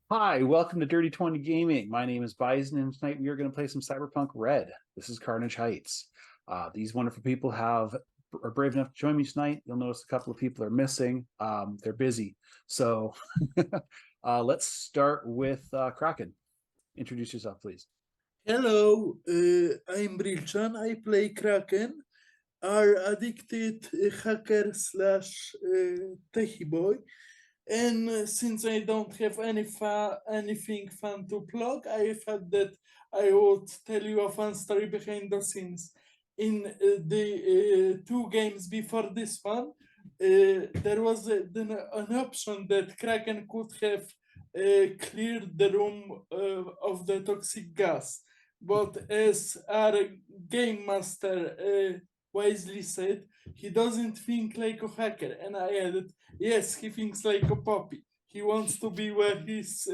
Hi, welcome to Dirty 20 Gaming. My name is Bison, and tonight we are going to play some Cyberpunk Red. This is Carnage Heights. These wonderful people are brave enough to join me tonight. You'll notice a couple of people are missing. They're busy. So let's start with Kraken. Introduce yourself, please. Hello, I'm Brilchan. I play Kraken, are addicted hacker slash techie boy. And since I don't have anything fun to plug, I thought that I would tell you a fun story behind the scenes. In the two games before this one, there was an option that Kraken could have cleared the room of the toxic gas. But as our game master wisely said, he doesn't think like a hacker. And I added, yes, he thinks like a puppy. He wants to be where his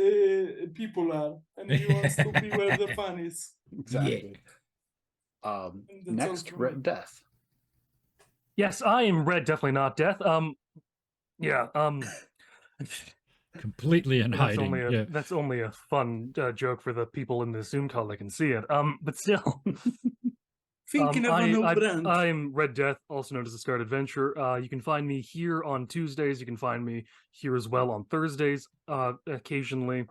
people are, and he wants to be where the fun is. Yeah. Exactly. And that's all Next, from me. Red Death. Yes, I am Red, definitely not Death. Yeah. Completely in hiding. Yeah. That's only a fun joke for the people in the Zoom call that can see it. But still, Thinking of a new brand. I'm Red Death, also known as the Scarred Adventure. You can find me here on Tuesdays. You can find me here as well on Thursdays. Occasionally,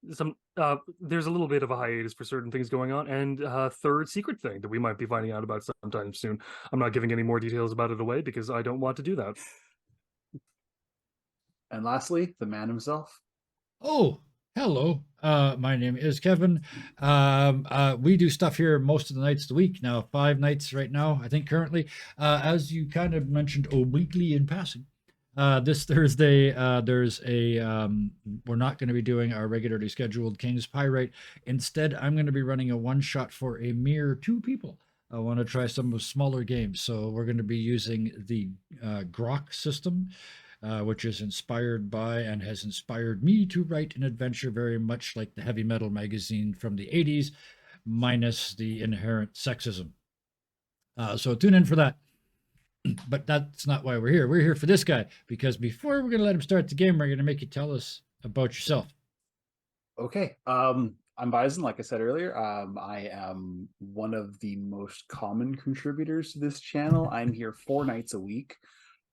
there's a little bit of a hiatus for certain things going on, and third secret thing that we might be finding out about sometime soon. I'm not giving any more details about it away because I don't want to do that. And lastly, the man himself. Oh, hello. My name is Kevin. We do stuff here most of the nights of the week now, 5 nights right now, I think currently. As you kind of mentioned obliquely in passing, this Thursday, we're not going to be doing our regularly scheduled King's Pyrite. Instead, I'm going to be running a one shot for a mere 2 people. I want to try some of smaller games, so we're going to be using the Grok system, which is inspired by and has inspired me to write an adventure very much like the heavy metal magazine from the 80s, minus the inherent sexism. So tune in for that. But that's not why we're here. We're here for this guy, because before we're going to let him start the game, we're going to make you tell us about yourself. Okay. I'm Bison, like I said earlier. I am one of the most common contributors to this channel. I'm here 4 nights a week.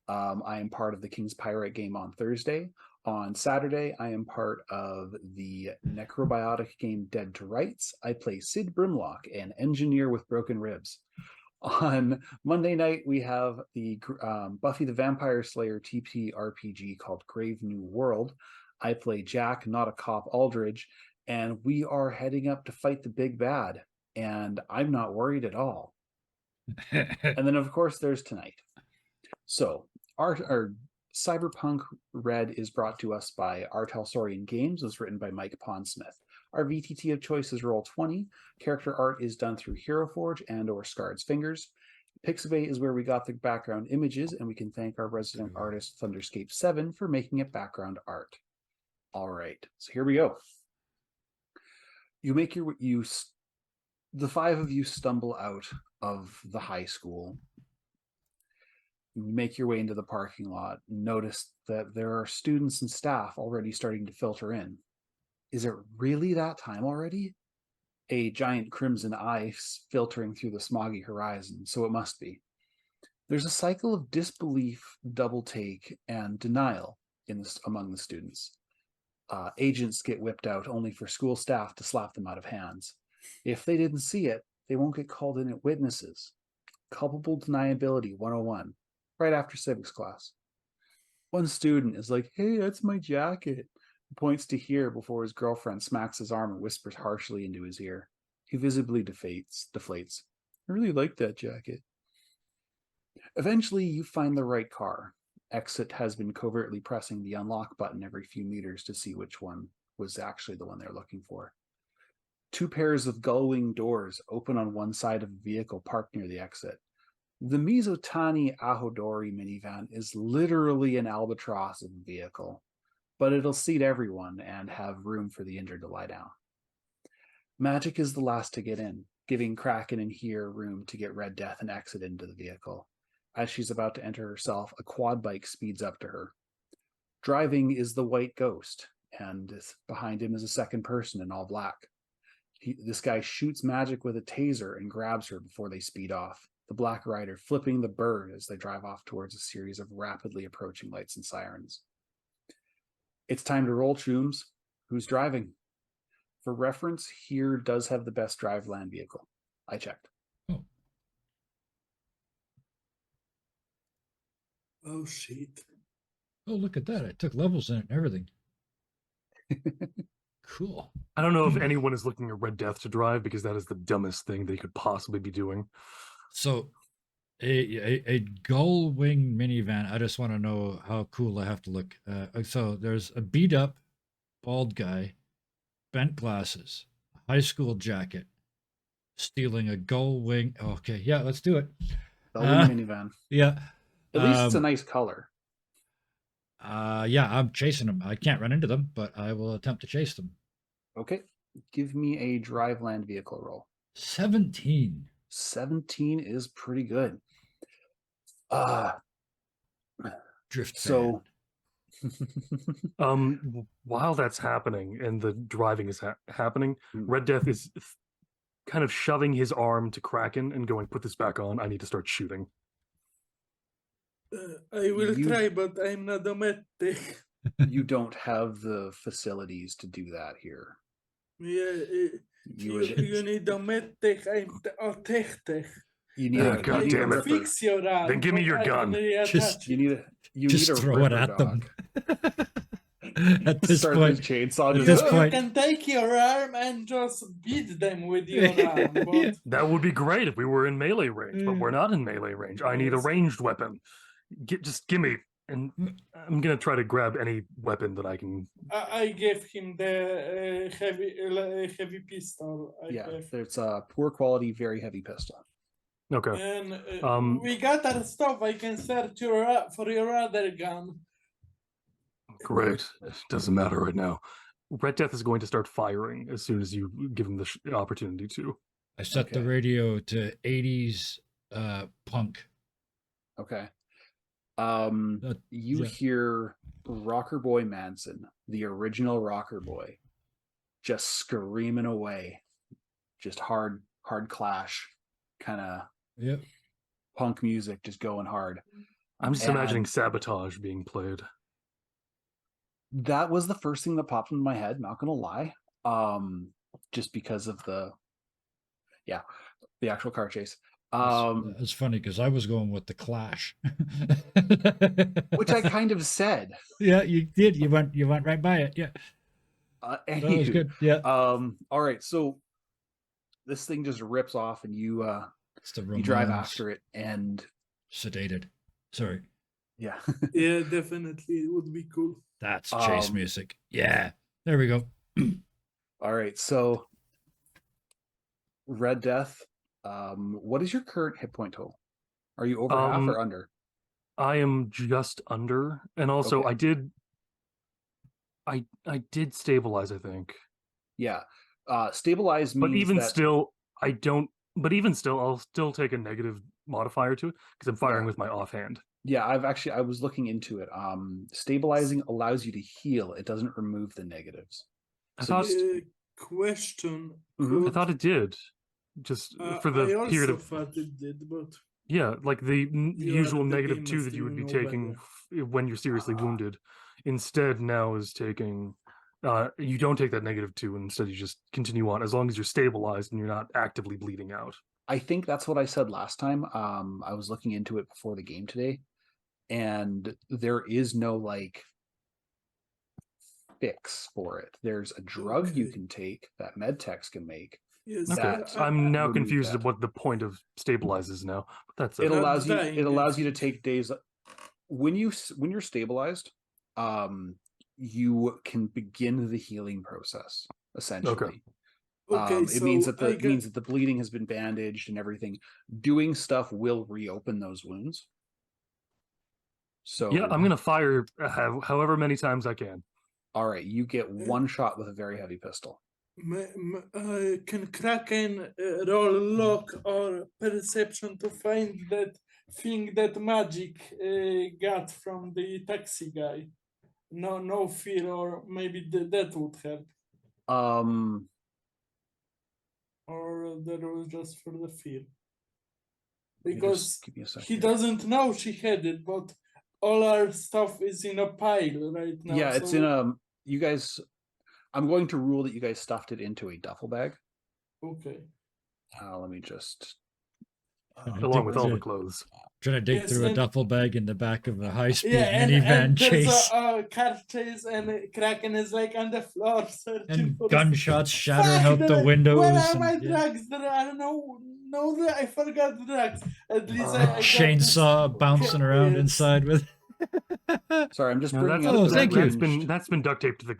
I am part of the King's Pirate game on Thursday. On Saturday, I am part of the necrobiotic game Dead to Rights. I play Sid Brimlock, an engineer with broken ribs. On Monday night, we have the Buffy the Vampire Slayer TP RPG called Grave New World. I play Jack, not a cop, Aldridge, and we are heading up to fight the big bad, and I'm not worried at all. And then, of course, there's tonight. So, our Cyberpunk Red is brought to us by Artel Saurian Games. It was written by Mike Pondsmith. Our VTT of choice is Roll20. Character art is done through HeroForge and or Scarred's Fingers. Pixabay is where we got the background images, and we can thank our resident artist Thunderscape7 for making it background art. All right, so here we go. The 5 of you stumble out of the high school. You make your way into the parking lot and notice that there are students and staff already starting to filter in. Is it really that time already? A giant crimson eye filtering through the smoggy horizon, so it must be. There's a cycle of disbelief, double take, and denial among the students. Agents get whipped out only for school staff to slap them out of hands. If they didn't see it, they won't get called in at witnesses. Culpable deniability 101, right after civics class. One student is like, "Hey, that's my jacket." He points to here before his girlfriend smacks his arm and whispers harshly into his ear. He visibly deflates. "I really like that jacket." Eventually, you find the right car. Exit has been covertly pressing the unlock button every few meters to see which one was actually the one they're looking for. 2 pairs of gull-wing doors open on one side of the vehicle parked near the exit. The Mizutani Ahodori minivan is literally an albatross of a vehicle, but it'll seat everyone and have room for the injured to lie down. Magic is the last to get in, giving Kraken and here room to get Red Death and exit into the vehicle. As she's about to enter herself, a quad bike speeds up to her. Driving is the White Ghost, and behind him is a second person in all black. This guy shoots magic with a taser and grabs her before they speed off, the Black Rider flipping the bird as they drive off towards a series of rapidly approaching lights and sirens. It's time to roll, Chooms. Who's driving? For reference, here does have the best drive land vehicle. I checked. Oh shit. Oh, look at that. I took levels in it and everything. Cool. I don't know if anyone is looking at Red Death to drive, because that is the dumbest thing they could possibly be doing. So a gull wing minivan. I just want to know how cool I have to look. So there's a beat up bald guy, bent glasses, high school jacket, stealing a gull wing. Okay, yeah, let's do it. The minivan. Yeah. At least it's a nice color. Yeah, I'm chasing them. I can't run into them, but I will attempt to chase them. Okay. Give me a drive land vehicle roll. 17. 17 is pretty good. Drift so While that's happening and the driving is happening, Mm. Red Death is kind of shoving his arm to Kraken and going, "Put this back on. I need to start shooting." I will You- try, but I'm not a medic. you don't have the facilities to do that here. Yeah, You you need a medic. I'm a tech. you need Ah, a God you need damn a it. Ripper. Fix your arm. Then give me but your I gun. can reattach Just- You need a Just need a throw it Ripper at them. dog. At this Start point, with chainsaw. at this You point- can take your arm and just beat them with your arm. But Yeah. That would be great if we were in melee range, but we're not in melee range. I need a Yes. ranged weapon. Just give me, and I'm gonna try to grab any weapon that I can. I gave him the heavy pistol. Yeah, Gave. there's a poor quality, very heavy pistol. Okay. And we got our stuff. I can search for your other gun. Great. It doesn't matter right now. Red Death is going to start firing as soon as you give him the opportunity to. I set the Okay. radio to 80s punk. Okay. That- You yeah. hear Rocker Boy Manson, the original Rocker Boy, just screaming away, just hard clash, kind of Yep. punk music, just going hard. I'm just imagining And- Sabotage being played. That was the first thing that popped into my head. Not gonna lie, just because of the actual car chase. It's funny because I was going with the Clash. Which I kind of said. Yeah, you did. You went right by it. Yeah, that was Anywho, good. Yeah, all right, so this thing just rips off, and you it's the you drive Ramones after it, and sedated. Sorry, yeah, Yeah, definitely. It would be cool. that's chase Um, music. Yeah, there we go. all right. So, Red Death. What is your current hit point total? Are you over half or under? I am just under, and also Okay. I did stabilize, I think. Yeah. Stabilize means But even that still, I don't. But even still, I'll still take a negative modifier to it because I'm firing Yeah. with my offhand. yeah, I was looking into it. Stabilizing allows you to heal. It doesn't remove the negatives. I So thought Question. Mhm. I thought it did, just for the I period also of thought it did, but like the You usual are the negative game 2 is that you would be doing no taking better. when you're seriously wounded. Instead, now is taking. You don't take that negative 2, and instead you just continue on as long as you're stabilized and you're not actively bleeding out. I think that's what I said last time. I was looking into it before the game today, and there is no like fix for it. There's a drug you Okay. can take that med techs can make. yes, Okay, That- I'm now remove confused that. of what the point of stabilize is now. But that's It it. Not allows you. dying, It I allows you to think. take days. When you're stabilized, you can begin the healing process essentially. Okay, It means so that the bleeding has been bandaged and everything. Doing stuff will reopen those wounds. So Yeah, I'm gonna fire however many times I can. all right, you get one shot with a very heavy pistol. Can Kraken roll luck or perception to find that thing that Magic got from the taxi guy? no fear, or maybe that would help, Um, or that was just for the fear. you Because just give me a second. he doesn't know she had it, but all our stuff is in a pile right now. Yeah, it's so- in a. You guys, I'm going to rule that you guys stuffed it into a duffel bag. Okay. Let me just. along with all the Yeah. clothes. Trying to dig Yes, through a and- duffel bag in the back of a high-speed Yeah, minivan and there's chase. a car chase, and Kraken is like on the floor searching And for gunshots shattering Fuck, out the windows. Where are my and, yeah. drugs? There are no, I forgot the drugs. At least I got Chainsaw this. bouncing around Yes. inside with. Sorry, I'm just No, bringing that's, up Oh, the thank you. that's been duct taped to the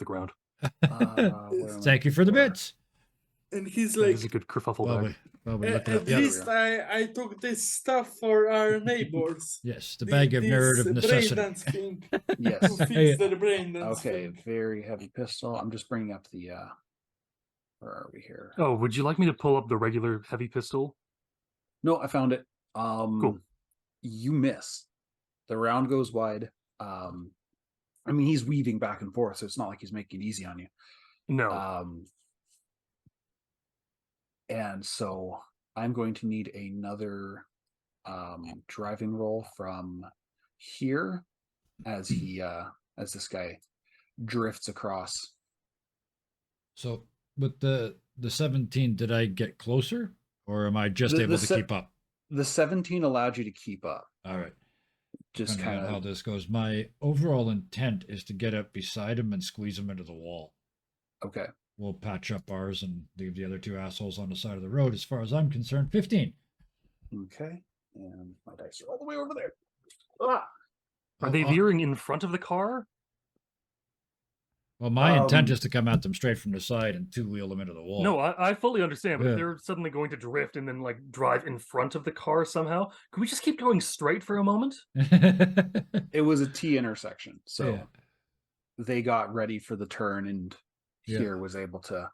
ground. where am I Thank you for the looking bits. And he's That like, is a good kerfuffle While bag. we look it at up. Yeah. least I took this stuff for our neighbors. Yes, the bag of narrative Brain necessity. dance thing Yes. to fix Yeah. their brain dance Okay, thing. very heavy pistol. I'm just bringing up the. Where are we here? Oh, would you like me to pull up the regular heavy pistol? No, I found it. Cool. You miss. The round goes wide. I mean, he's weaving back and forth, so it's not like he's making it easy on you. No. And so I'm going to need another driving roll from here as he as this guy drifts across. So with the 17, did I get closer, or am I just The- able the to se- keep up? The 17 allowed you to keep up. All right. Just Depending kind on how of this goes, my overall intent is to get up beside him and squeeze him into the wall. okay. We'll patch up ours and leave the other two assholes on the side of the road. As far as I'm concerned, 15. Okay. And my dice are all the way over there. Ah! Are they veering in front of the car? Well, my intent Um, is to come at them straight from the side and two-wheel them into the wall. No, I fully understand, but Yeah. if they're suddenly going to drift and then like drive in front of the car somehow, can we just keep going straight for a moment? It was a T intersection, so Yeah. they got ready for the turn, and Yeah. here was able to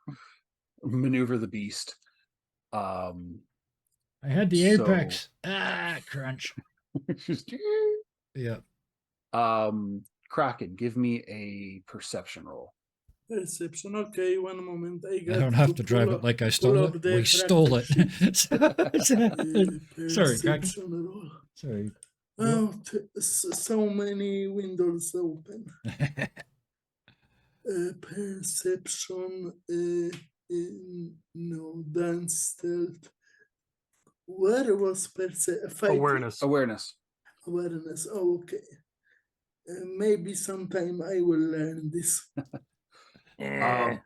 maneuver the beast. I had the So- apex. Crunch. Yeah. Kraken, give me a perception roll. Perception. Okay, one moment. I don't have to drive pull it up- like I pull stole up it. the We stole it. character sheet. Sorry, Kraken. Perception roll. Sorry. Oh, so many windows open. Perception. No, dance stealth. Where was perception? Awareness. Awareness. Awareness. Oh, okay. Maybe sometime I will learn this.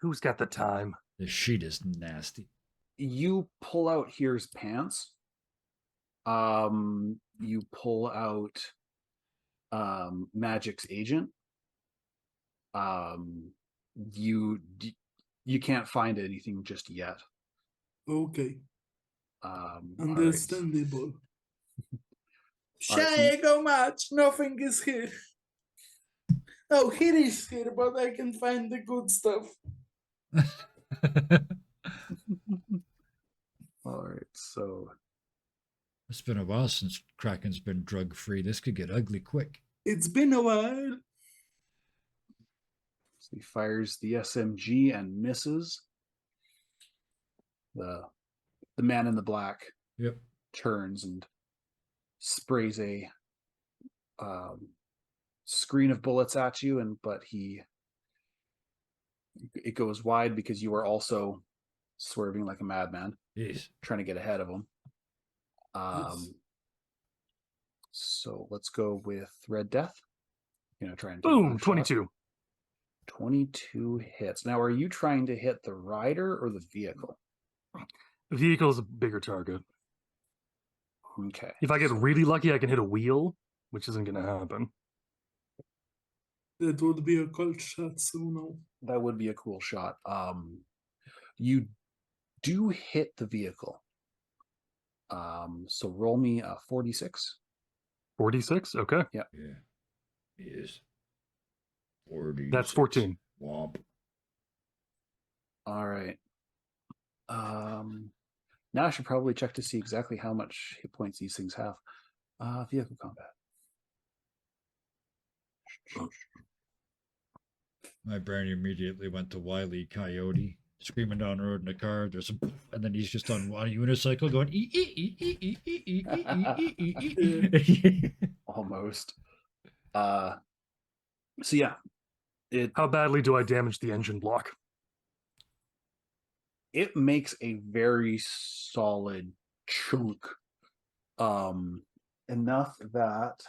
Who's got the time? The sheet is nasty. You pull out here's pants. You pull out Magic's agent. You can't find anything just yet. Okay, All right. understandable. All right, Shy go much. Nothing is here. Oh, here is here, but I can find the good stuff. All right, so It's been a while since Kraken's been drug free. This could get ugly quick. It's been a while. he fires the SMG and misses. The man in the black Yep. turns and sprays a screen of bullets at you, but it goes wide because you are also swerving like a madman, Yes. trying to get ahead of him. Yes. So let's go with Red Death. Try and take Boom, one shot. 22. 22 hits. Now, are you trying to hit the rider or the vehicle? The vehicle is a bigger target. Okay. If I get so- really lucky, I can hit a wheel, which isn't going to happen. That would be a cold shot, so no. That would be a cool shot. You do hit the vehicle. So roll me a 46. 46? Okay. Yeah. Yes. 40. That's 14. Womp. All right. Now I should probably check to see exactly how much hit points these things have. Vehicle combat. My brain immediately went to Wile E. Coyote screaming down the road in the car. There's a, and then he's just on a unicycle going. Almost. So yeah, How badly do I damage the engine block? it makes a very solid chunk. Enough that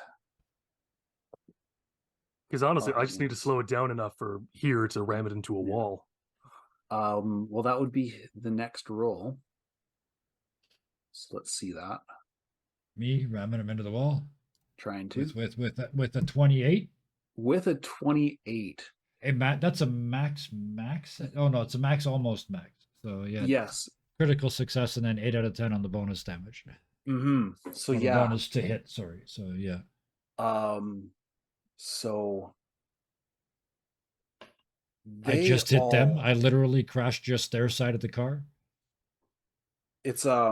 Because honestly, I just need to slow it down enough for here to ram it into a wall. well, that would be the next roll. So let's see that. Me ramming him into the wall. Trying to With a 28. with a 28. Hey Matt, that's a max. Oh no, it's a max almost max. So yeah. Yes. Critical success and then 8 out of 10 on the bonus damage. So Or the yeah. bonus to hit. Sorry. So yeah. So I just hit them. I literally crashed just their side of the car. It's they're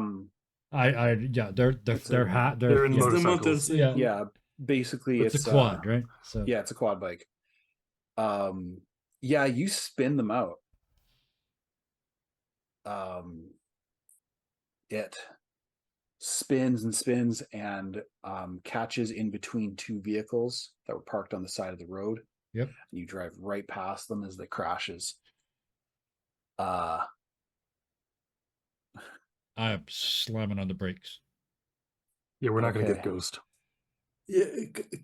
They're in It's the motorcycles. motorcycle. yeah, basically it's a quad, right? So yeah, it's a quad bike. Yeah, you spin them out. It spins and spins and catches in between two vehicles that were parked on the side of the road. Yep. And you drive right past them as they crashes. I'm slamming on the brakes. Yeah, we're not going to get Okay. Ghost. Yeah,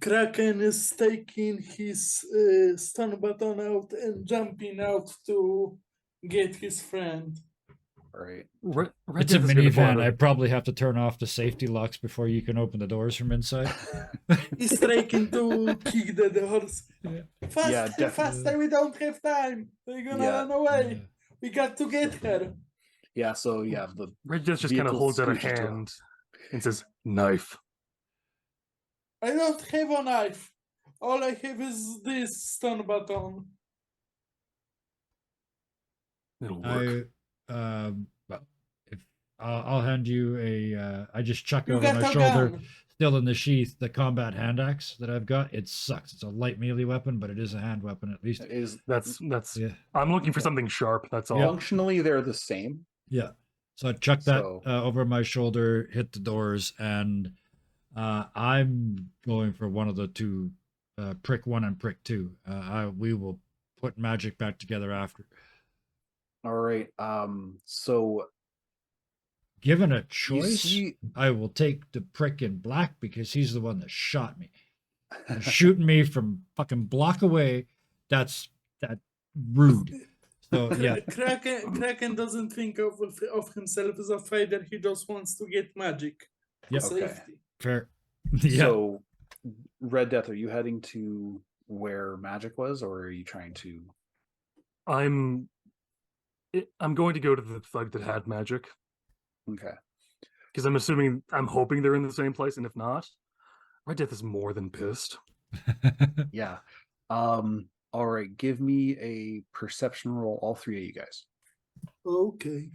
Kraken is taking his stun button out and jumping out to get his friend. All right. It's a minivan. I probably have to turn off the safety locks before you can open the doors from inside. He's trying to kick the doors. Yeah. Faster, Yeah, definitely. faster, we don't have time. They're gonna Yeah. run away. Yeah. We got to get her. Yeah, so yeah, the Red Death just kind of vehicle holds out a scooches to- hand and says, "Knife." I don't have a knife. All I have is this stun button. It'll work. Well, if I'll hand you a, I just chuck You over got my a shoulder, gun. still in the sheath, the combat hand axe that I've got. It sucks. It's a light melee weapon, but it is a hand weapon at least. is That's. Yeah. I'm looking for something sharp. That's all. functionally they're the same. Yeah. So I chuck that So- over my shoulder, hit the doors, and I'm going for one of the two, prick 1 and prick 2. We will put magic back together after. All right. So Given a you choice, see, I will take the prick in black because he's the one that shot me. And shooting me from fucking block away, that's rude. So yeah, Kraken doesn't think of himself as a fighter. He just wants to get magic. Yep. Okay. Safety. fair. Yeah. So Red Death, are you heading to where magic was, or are you trying to? I'm going to go to the thug that had magic Okay. because I'm hoping they're in the same place, and if not, Red Death is more than pissed. Yeah. All right. Give me a perception roll, all three of you guys. Okay.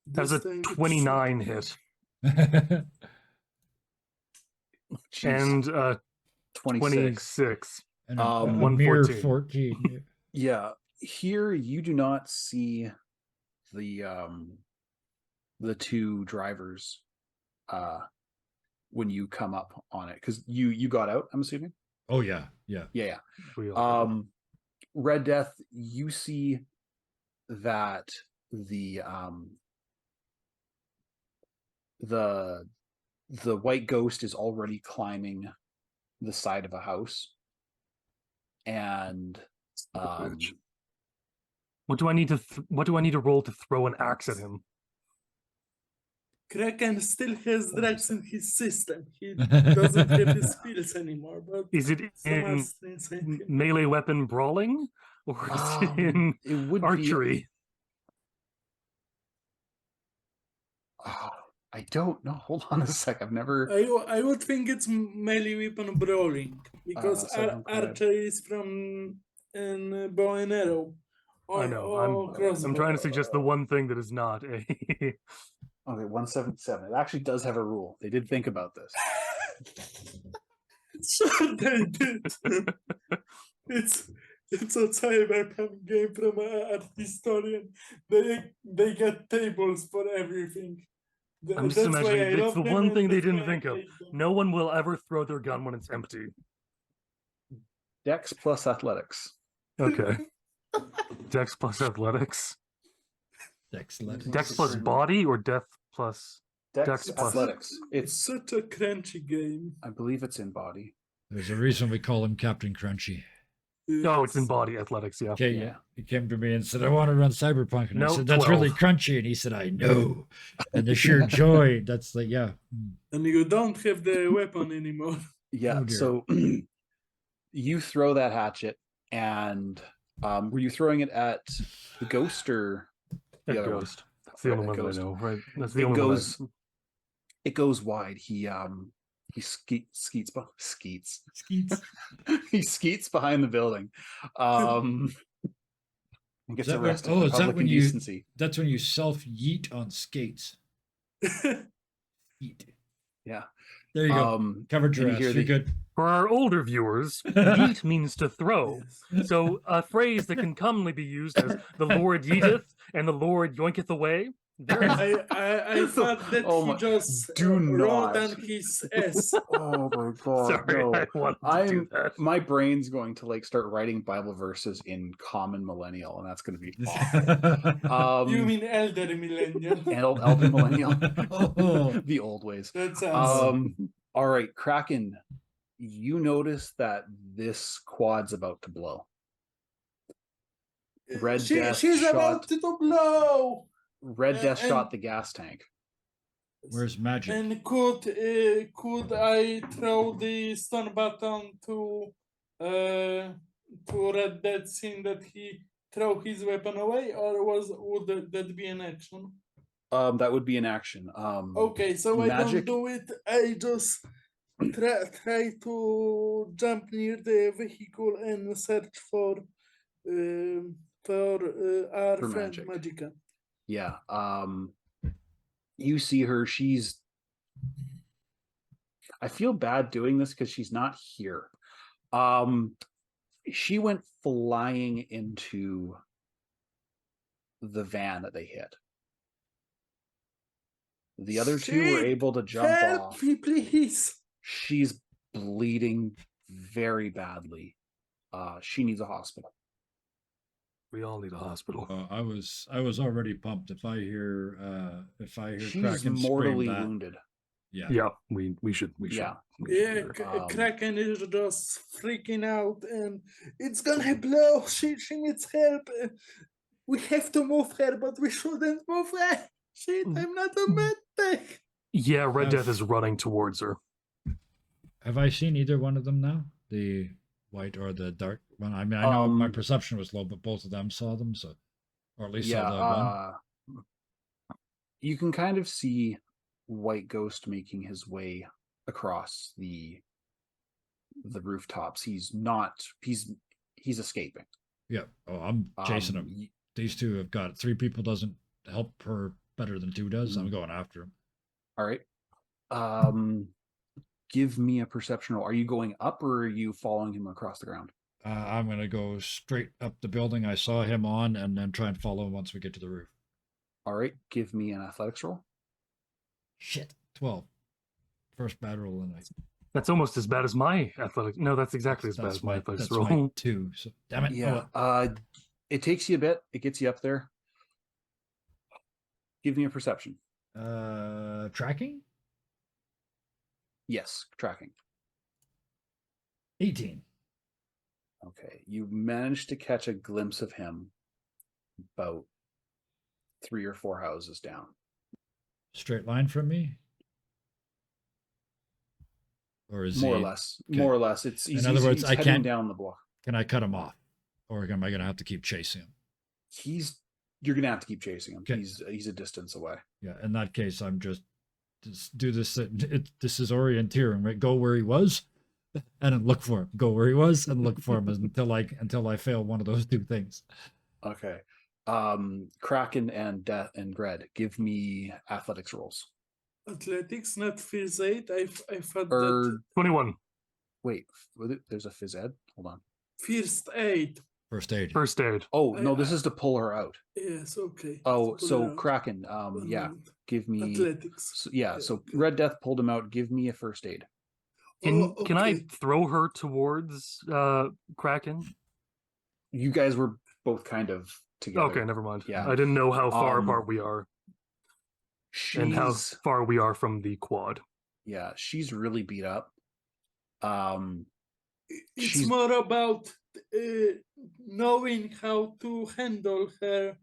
That was This a time it's 29 hit Jeez, and 26. 26. And Um, a mere 114. 14. Yeah. Here you do not see the two drivers when you come up on it, because you got out, I'm assuming. Oh yeah, yeah. Yeah. We all did. Red Death, you see that the white ghost is already climbing the side of a house, and Bitch. What do I need to roll to throw an axe at him? Kraken still has drugs in his system. He doesn't have his skills anymore. But Is it some in are still inside him. melee weapon brawling, or is it in it would archery? I don't know. Hold on a sec. I've never. I would think it's melee weapon brawling because Second card. archery is from bow and arrow. I know. I'm trying to suggest the one thing that is not a. Okay, 177. It actually does have a rule. They did think about this. Sure they did. it's a cyberpunk game from an art historian. They get tables for everything. I'm just That's imagining why I it's love the them, one and thing they that's didn't why I think of. hate them. No one will ever throw their gun when it's empty. Dex plus athletics. Okay. Dex plus athletics. Excellent. Dex plus body or death plus Dex plus athletics. It's It's such a crunchy game. I believe it's in body. There's a reason we call him Captain Crunchy. No, it's in Yes. body athletics, yeah. Okay, Yeah. he came to me and said, I want to run Cyberpunk. And I No, said, that's really 12. crunchy. And he said, I know. And the sheer joy, that's like, yeah. And you don't have the weapon anymore. Yeah. Oh, dear. So you throw that hatchet, and were you throwing it at the ghost or A the other one? ghost. That's the Right, only a one that I ghost. know, right? That's the It only goes. one. It goes wide. He skeets. Skeets. He skeets behind the building. And gets that when- arrested oh, for is that public when you- indecency. That's when you self-yeet on skates. Yeet. Yeah. There you go. Covered your and you ass. hear You're the- good. For our older viewers, yeet means to throw. Yes. So a phrase that can commonly be used as the Lord yeeteth and the Lord yoinketh away. There is I thought that Oh he my- just do wrote not. on his S. Oh my god! sorry, no. I wanted to do that. My brain's going to like start writing Bible verses in Common Millennial, and that's going to be awful. You mean elder millennial? Elder Millennial, Oh. the old ways. That sounds. All right, Kraken. You notice that this quad's about to blow. Red Death She's shot. about to blow. Red Death and- shot the gas tank. Where's magic? And could I throw the stun button to Red Dead, seeing that he throw his weapon away, or would that be an action? That would be an action. Okay, so I magic- don't do it. I just try to jump near the vehicle and search for our For friend magic. Magica. Yeah. You see her. I feel bad doing this because she's not here. She went flying into the van that they hit. The other two were Shit! able to jump Help off. me, please. She's bleeding very badly. She needs a hospital. We all need a hospital. I was already pumped. If I hear She's Kraken mortally scream that, wounded. yeah. Yeah, we should. Yeah. Yeah, Um, Kraken is just freaking out, and it's gonna blow. She needs help. We have to move her, but we shouldn't move her. Shit, I'm not a medic. Yeah, Red I've- Death is running towards her. Have I seen either one of them now? The white or the dark one? I mean, I know my perception was low, but both of them saw them, so or at least saw the one. You can kind of see White Ghost making his way across the rooftops. He's escaping. Yeah. Oh, I'm chasing him. y- These two have got 3 people doesn't help her better than 2 does. I'm going after him. All right. Give me a perception roll. Are you going up or are you following him across the ground? I'm gonna go straight up the building I saw him on, and then try and follow him once we get to the roof. All right. Give me an athletics roll. Shit, 12. First bad roll of the night. That's almost as bad as my athletic. No, that's exactly as bad That's as my athletics that's roll. my 2. So damn it. Yeah. It takes you a bit. It gets you up there. Give me a perception. Tracking? Yes, tracking. 18. Okay. You managed to catch a glimpse of him about 3 or 4 houses down. Straight line from me? Or is More or he, less. okay. More or less. It's In other words, he's I heading can't- down the block. can I cut him off? Or am I gonna have to keep chasing him? You're gonna have to keep chasing him. Okay. He's a distance away. Yeah, in that case, I'm just do this. This is orienteering, right? Go where he was, and then look for him. Go where he was, and look for him until I fail one of those 2 things. Okay. Kraken and Death and Gred, give me athletics rolls. Athletics, not phys 8. I thought Or that 21. Wait, there's a phys ed. Hold on. First aid. First aid. First aid. Oh no, this is to pull her out. Yes, okay. Oh, Pull so it out. Kraken. One Yeah, moment. give me. Athletics. So, yeah, Okay, so okay. Red Death pulled him out. Give me a first aid. Can Oh, can I okay. throw her towards Kraken? You guys were both kind of together. Okay, never mind. Yeah. I didn't know how far Um, apart we are and how She's far we are from the quad. yeah, she's really beat up. It's she's more about knowing how to handle her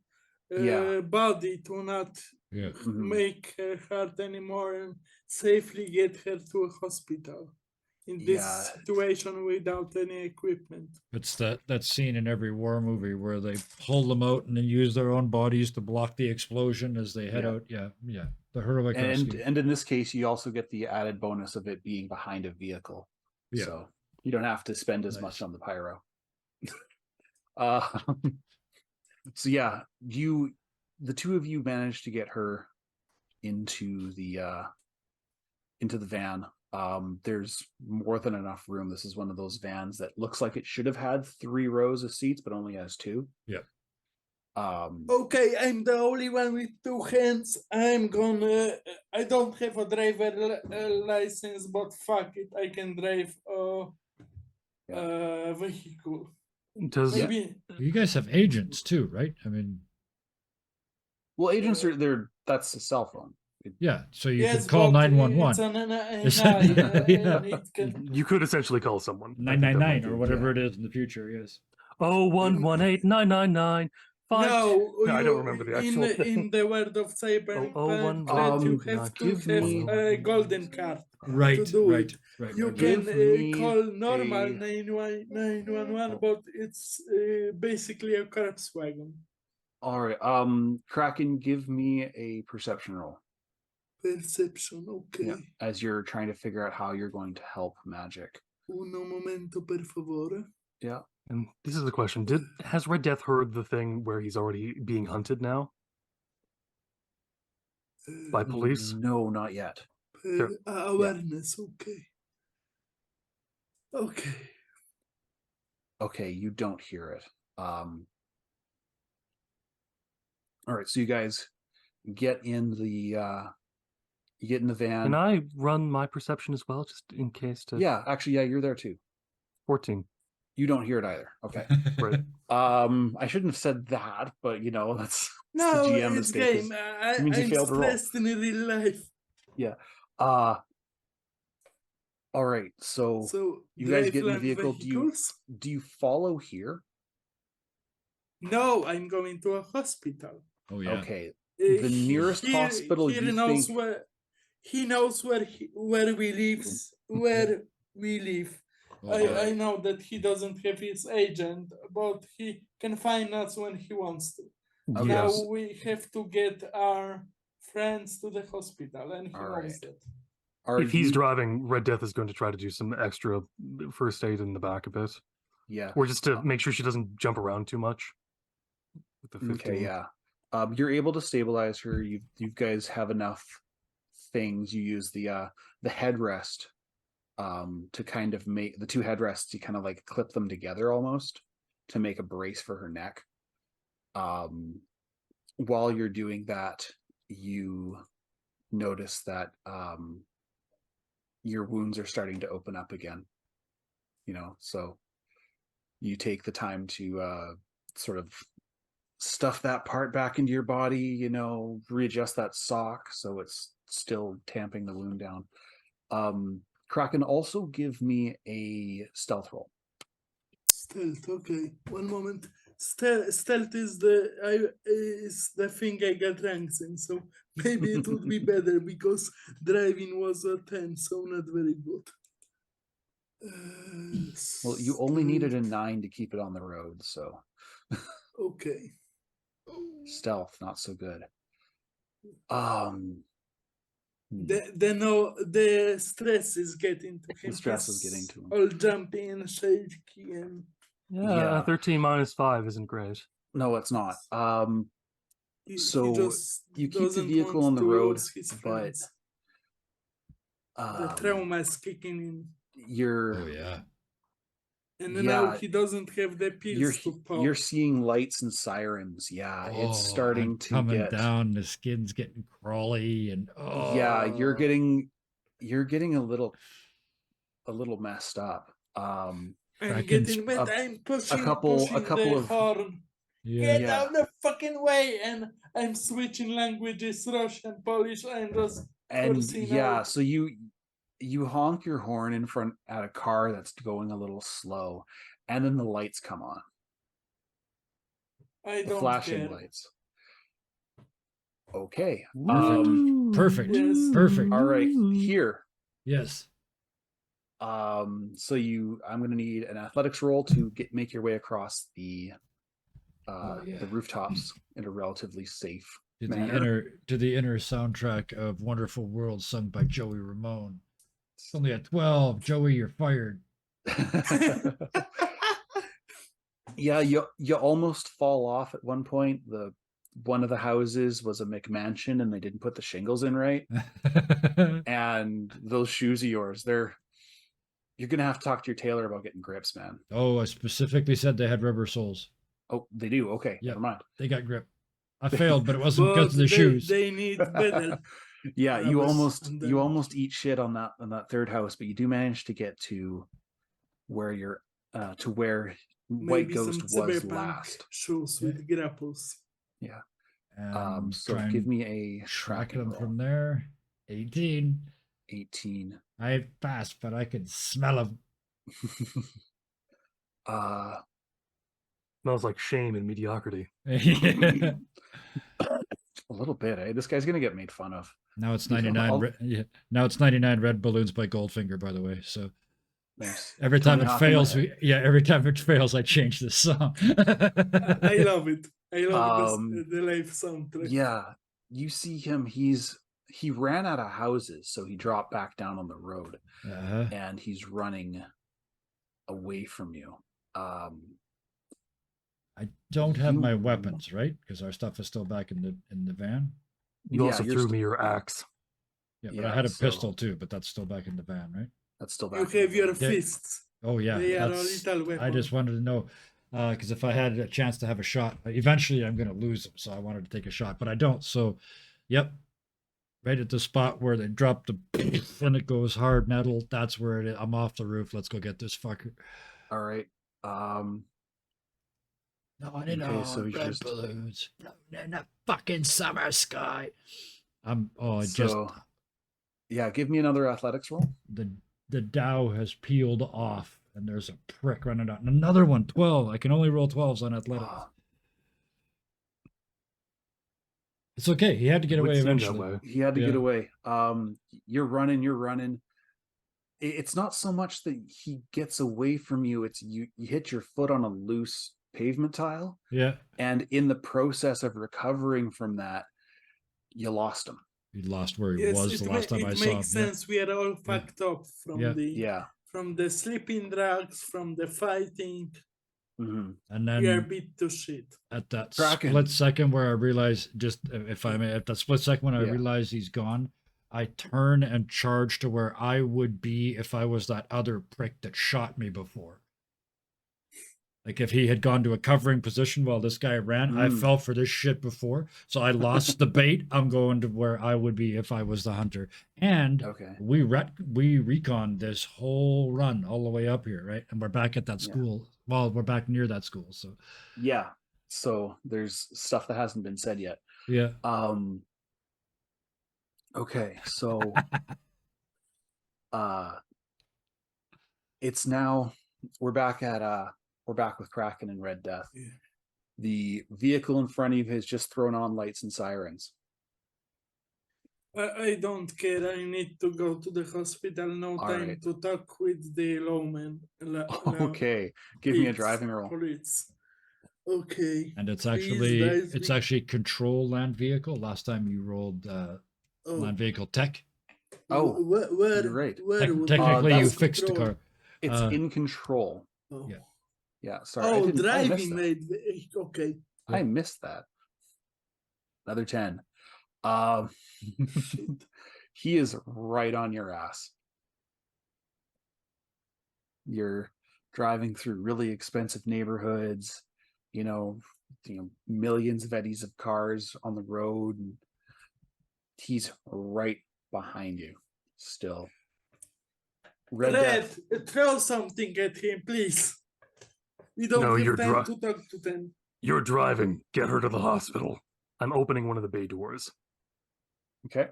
Yeah. body to not Yeah. Mhm. make her hurt anymore and safely get her to a hospital in this Yeah. situation without any equipment. It's that scene in every war movie where they pull them out and then use their own bodies to block the explosion as they head Yeah. out. Yeah, yeah. The heroic and rescue. and in this case, you also get the added bonus of it being behind a vehicle. Yeah. So you don't have to spend as Nice. much on the pyro. So yeah, the two of you managed to get her into the van. There's more than enough room. This is one of those vans that looks like it should have had 3 rows of seats, but only has 2. Yeah. Okay, I'm the only one with 2 hands. I don't have a driver license, but fuck it, I can drive a vehicle. Does Maybe You guys have agents too, right? I mean, Well, agents are there. That's a cell phone. yeah. So you yes, could call but 911. It's an Yeah. and it can you could essentially call someone. I think that 999 might or be- whatever yeah. it is in the future. Yes. Oh, 118-999. No, I don't remember the actual in thing. the world of Cyberpunk, one, you one, have to give have me- a golden card Right. to do Right. it. Right. You right, can Give me call normal a- 911, but it's basically a corpse wagon. All right. Kraken, give me a perception roll. Perception, okay. Yeah, as you're trying to figure out how you're going to help magic. Uno momento, per favore. Yeah. And this is the question: has Red Death heard the thing where he's already being hunted now by police? No, not yet. Sure. Awareness, okay. Okay. Okay, you don't hear it. All right, so you guys get in the van. Can I run my perception as well, just in case? Yeah, actually, yeah, you're there too. 14. You don't hear it either. Okay. Right. I shouldn't have said that, but that's No, the GM it's mistake. game. means you I'm failed to roll. stressed in real life. Yeah. All right. So you guys drive get in the land vehicle. vehicles? Do you follow here? No, I'm going to a hospital. Oh yeah. Okay. The nearest hospital he you knows think- where he knows where we live. Oh, yeah. I know that he doesn't have his agent, but he can find us when he wants to. Okay. Now Yes. we have to get our friends to the hospital, and he All knows right. that. If he's driving, Red Death is going to try to do some extra first aid in the back a bit, Yeah. or just to make sure she doesn't jump around too much. With the 15. Okay. Yeah. You're able to stabilize her. You guys have enough things. You use the headrest to kind of make the 2 headrests. You kind of like clip them together almost to make a brace for her neck. While you're doing that, you notice that your wounds are starting to open up again. So you take the time to sort of stuff that part back into your body, readjust that sock so it's still tamping the wound down. Kraken, also give me a stealth roll. Stealth, okay. One moment. Stealth is the thing I got ranks in, so maybe it would be better because driving was a 10, so not very good. Well, you only needed a 9 to keep it on the road, so Okay. stealth not so good. The stress is getting to him. The stress He's is getting to him. all jumpy and shaky, and Yeah, 13 minus 5 isn't great. No, it's not. he So just you keep the doesn't vehicle want on the to road, lose his but friends. The trauma is kicking in. you're Oh yeah. And now Yeah, he doesn't have the you're pills to pop. you're seeing lights and sirens. Yeah, it's Oh, starting I'm to coming get down. The skin's getting crawly, and yeah, you're Oh. getting a little messed up. I'm Kraken's getting mad. I'm a pushing couple the of horn. yeah. Get out of the fucking way! And I'm switching languages, Russian, Polish, and just and cursing yeah, out. so you honk your horn in front at a car that's going a little slow, and then the lights come on, I the don't flashing care. lights. Okay. Perfect. Yes. Perfect. All right, here. Yes. So I'm gonna need an athletics roll to make your way across the Oh, yeah. the rooftops in a relatively safe To manner. the inner soundtrack of Wonderful World sung by Joey Ramone. It's only at 12. Joey, you're fired. Yeah, you almost fall off at one point. One of the houses was a McMansion and they didn't put the shingles in right. And those shoes of yours, you're gonna have to talk to your tailor about getting grips, man. Oh, I specifically said they had rubber soles. Oh, they do. Okay, Yep. never mind. They got grip. I failed, but it wasn't because of the shoes. They need better. Yeah, you rubbers on them. almost eat shit on that third house, but you do manage to get to where you're to where White Maybe Ghost some was cyberpunk last. shoes Yeah. with grapples. Yeah. And So try give and me a track tracking them roll. from there. 18. 18. I ain't fast, but I can smell them. Smells like shame and mediocrity. A little bit, eh? This guy's gonna get made fun of. Now it's You know, 99. Yeah. Now it's 99 red balloons by Goldfinger, by the way. So Nice. every time Tony it Hawk in my fails, head. every time it fails, I change this song. I love it. I love the live soundtrack. Yeah, you see him. He ran out of houses, so he dropped back down on the road, and he's running away from you. I don't have my weapons, right? Because our stuff is still back in the van. You Yeah, also you're threw me your axe. Yeah, but Yeah, I had a so- pistol too, but that's still back in the van, right? That's still You back. in have the your van. fists. Oh yeah, They are a that's. little weapon. I just wanted to know because if I had a chance to have a shot, eventually I'm going to lose them, so I wanted to take a shot, but I don't. So, yep, right at the spot where they drop the and it goes hard metal. That's where it is. I'm off the roof. Let's go get this fucker. All right. No, Okay, so he's red just- balloons. No, in the fucking summer sky. Yeah, give me another athletics roll. The Dow has peeled off, and there's a prick running out. And another one, 12. I can only roll 12s on athletics. It's okay. He had to get Would away seem that eventually. way. He had to Yeah. get away. You're running. It's not so much that he gets away from you, it's you hit your foot on a loose pavement tile, Yeah. and in the process of recovering from that, you lost him. He lost where he Yes, was the last time I it saw him. makes sense. We are all fucked up from Yeah. Yeah. from the sleeping drugs, from the fighting. Mm-hmm. And We are then beat to shit. at that Kraken. split second where I realize, just if I may, at that split second when I Yeah. realize he's gone, I turn and charge to where I would be if I was that other prick that shot me before. Like if he had gone to a covering position while this guy ran, I fell for this shit before. So I lost the bait. I'm going to where I would be if I was the hunter. And Okay. we recon this whole run all the way up here, right? And we're back at that Yeah. school. Well, we're back near that school. So Yeah. So there's stuff that hasn't been said yet. yeah. Okay, so it's now we're back with Kraken and Red Death. Yeah. The vehicle in front of you has just thrown on lights and sirens. I don't care. I need to go to the hospital. No All time right. to talk with the lawman. Okay, give me a Police, driving roll. Police. Okay. And it's Please, guys, actually control land vehicle. Last time you rolled land vehicle tech. Oh, where, you're right. Where would Technically, you that's fixed the control? car. It's in control. Oh. Yeah. Yeah, sorry. I Oh, missed driving that. made. Okay. I missed that. Another 10. Shit. He is right on your ass. You're driving through really expensive neighborhoods, millions of eddies of cars on the road, and he's right behind you still. Red Death. Throw something at him, please. We don't No, have you're time to talk to them. You're driving. Get her to the hospital. I'm opening one of the bay doors. Okay.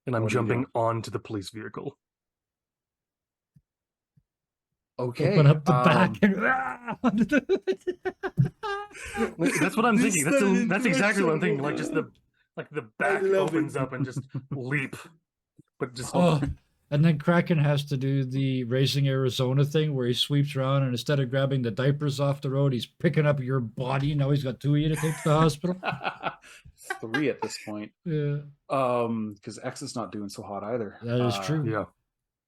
And I'm What are you jumping doing? onto the police vehicle. Okay. Open up the back and That's what I'm This thinking. That's time exactly what I'm interaction thinking. Like just the I back love opens it. up and just leap. But just oh, and then Kraken has to do the Racing Arizona thing where he sweeps around and instead of grabbing the diapers off the road, he's picking up your body. Now he's got 2 of you to take to the hospital. 3 at this point. Yeah, Because X is not doing so hot either. that is true. yeah.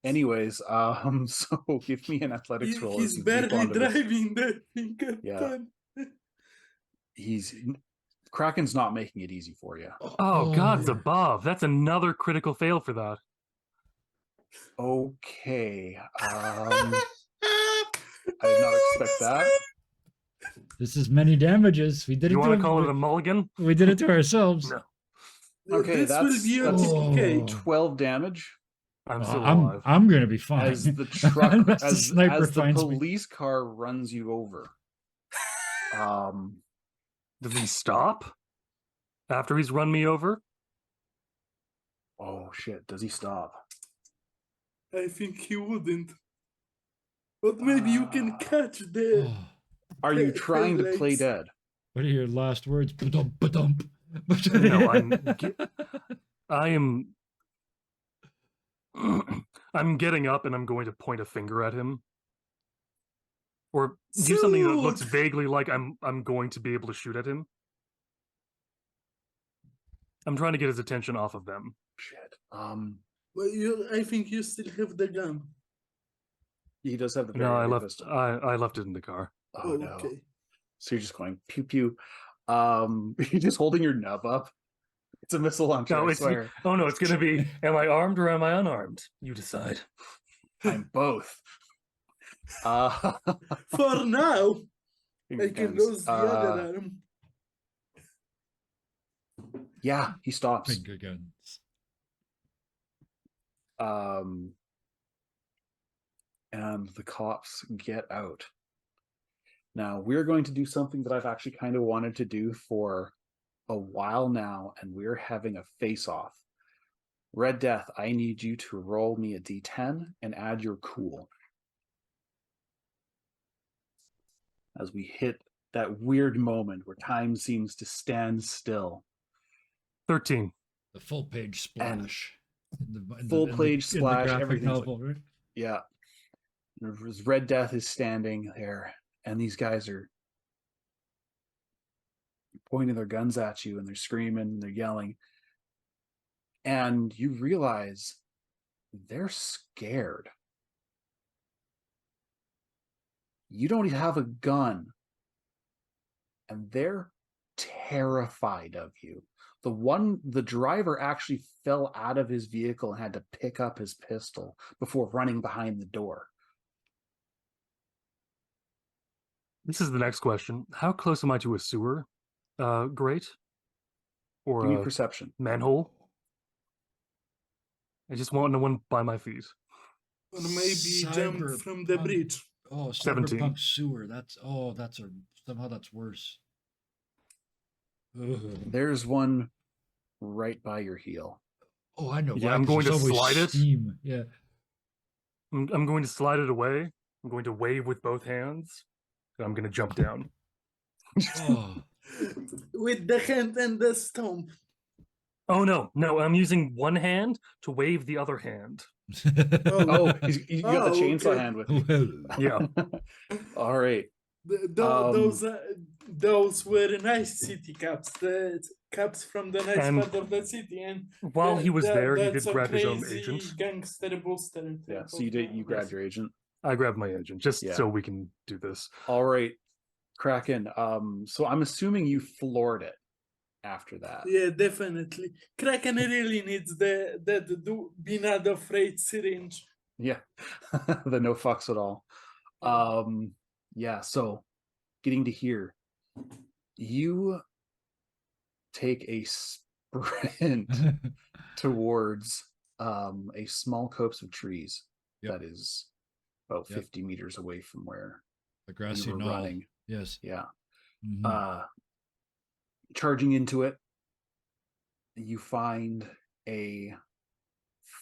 Anyways, so give me an athletics roll. He's as you leap barely onto this. driving that thing. Yeah. Kraken's not making it easy for you. Oh, gods above. That's another critical fail for that. Okay. I did not expect that. This is many damages. We did You it. want to call it a mulligan? We did it to ourselves. No. Okay, This will be a that's TPK. 12 damage I'm still alive. I'm gonna be fine. as the truck, Unless the as sniper the finds me. police car runs you over. Does he stop after he's run me over? Oh shit! Does he stop? I think he wouldn't. But maybe you can catch the. Oh, Are you trying to play Headlights. dead? what are your last words? Ba-dump, ba-dump. No, I am. I'm getting up and I'm going to point a finger at him, or do something that looks Shoot! vaguely like I'm going to be able to shoot at him. I'm trying to get his attention off of them. Shit. But I think you still have the gun. He does have the No, I very left. pistol. I left it in the car. Oh no! Okay. So you're just going pew pew. You're just holding your nub up. It's a missile launcher. No, I it's swear. oh no, it's gonna be. Am I armed or am I unarmed? You decide. I'm both. For now, finger I can guns. lose the other arm. Yeah, he stops. Finger guns. And the cops get out. Now, we're going to do something that I've actually kind of wanted to do for a while now, and we're having a face-off. Red Death, I need you to roll me a d10 and add your cool. As we hit that weird moment where time seems to stand still. 13. The full page splash. Full page splash, graphic everything's novel, right? Yeah. Red Death is standing there, and these guys are pointing their guns at you, and they're screaming, and they're yelling. And you realize they're scared. You don't even have a gun, and they're terrified of you. The driver actually fell out of his vehicle and had to pick up his pistol before running behind the door. This is the next question. How close am I to a sewer grate? Or Give me a perception. manhole? I just want no one by my feet. Or maybe jump from the Cyberpunk. bridge. Oh, 17. Cyberpunk sewer. Somehow that's worse. Ugh. There's one right by your heel. Oh, I know. Yeah, why, I'm 'cause going there's to always slide it. steam. Yeah. I'm going to slide it away. I'm going to wave with both hands. And I'm going to jump down. Oh. With the hand and the stomp. Oh, no. I'm using one hand to wave the other hand. Oh, you got the chainsaw okay. hand with you. Well, Yeah. All right. Those were nice city caps. The caps from the nice And part of the city. And while he was there, he did that's a grab his own crazy agent. Gangster booster. Yeah, so you grabbed your agent. I grabbed my agent just Yeah. so we can do this. All right, Kraken. So I'm assuming you floored it after that. Yeah, definitely. Kraken really needs that be not afraid syringe. Yeah. The no fucks at all. Yeah, so getting to here, you take a sprint towards a small copse of trees Yep. that is about Yep. 50 meters away from where The grassy you were knoll. running. Yes. Yeah. Mhm. Charging into it, you find a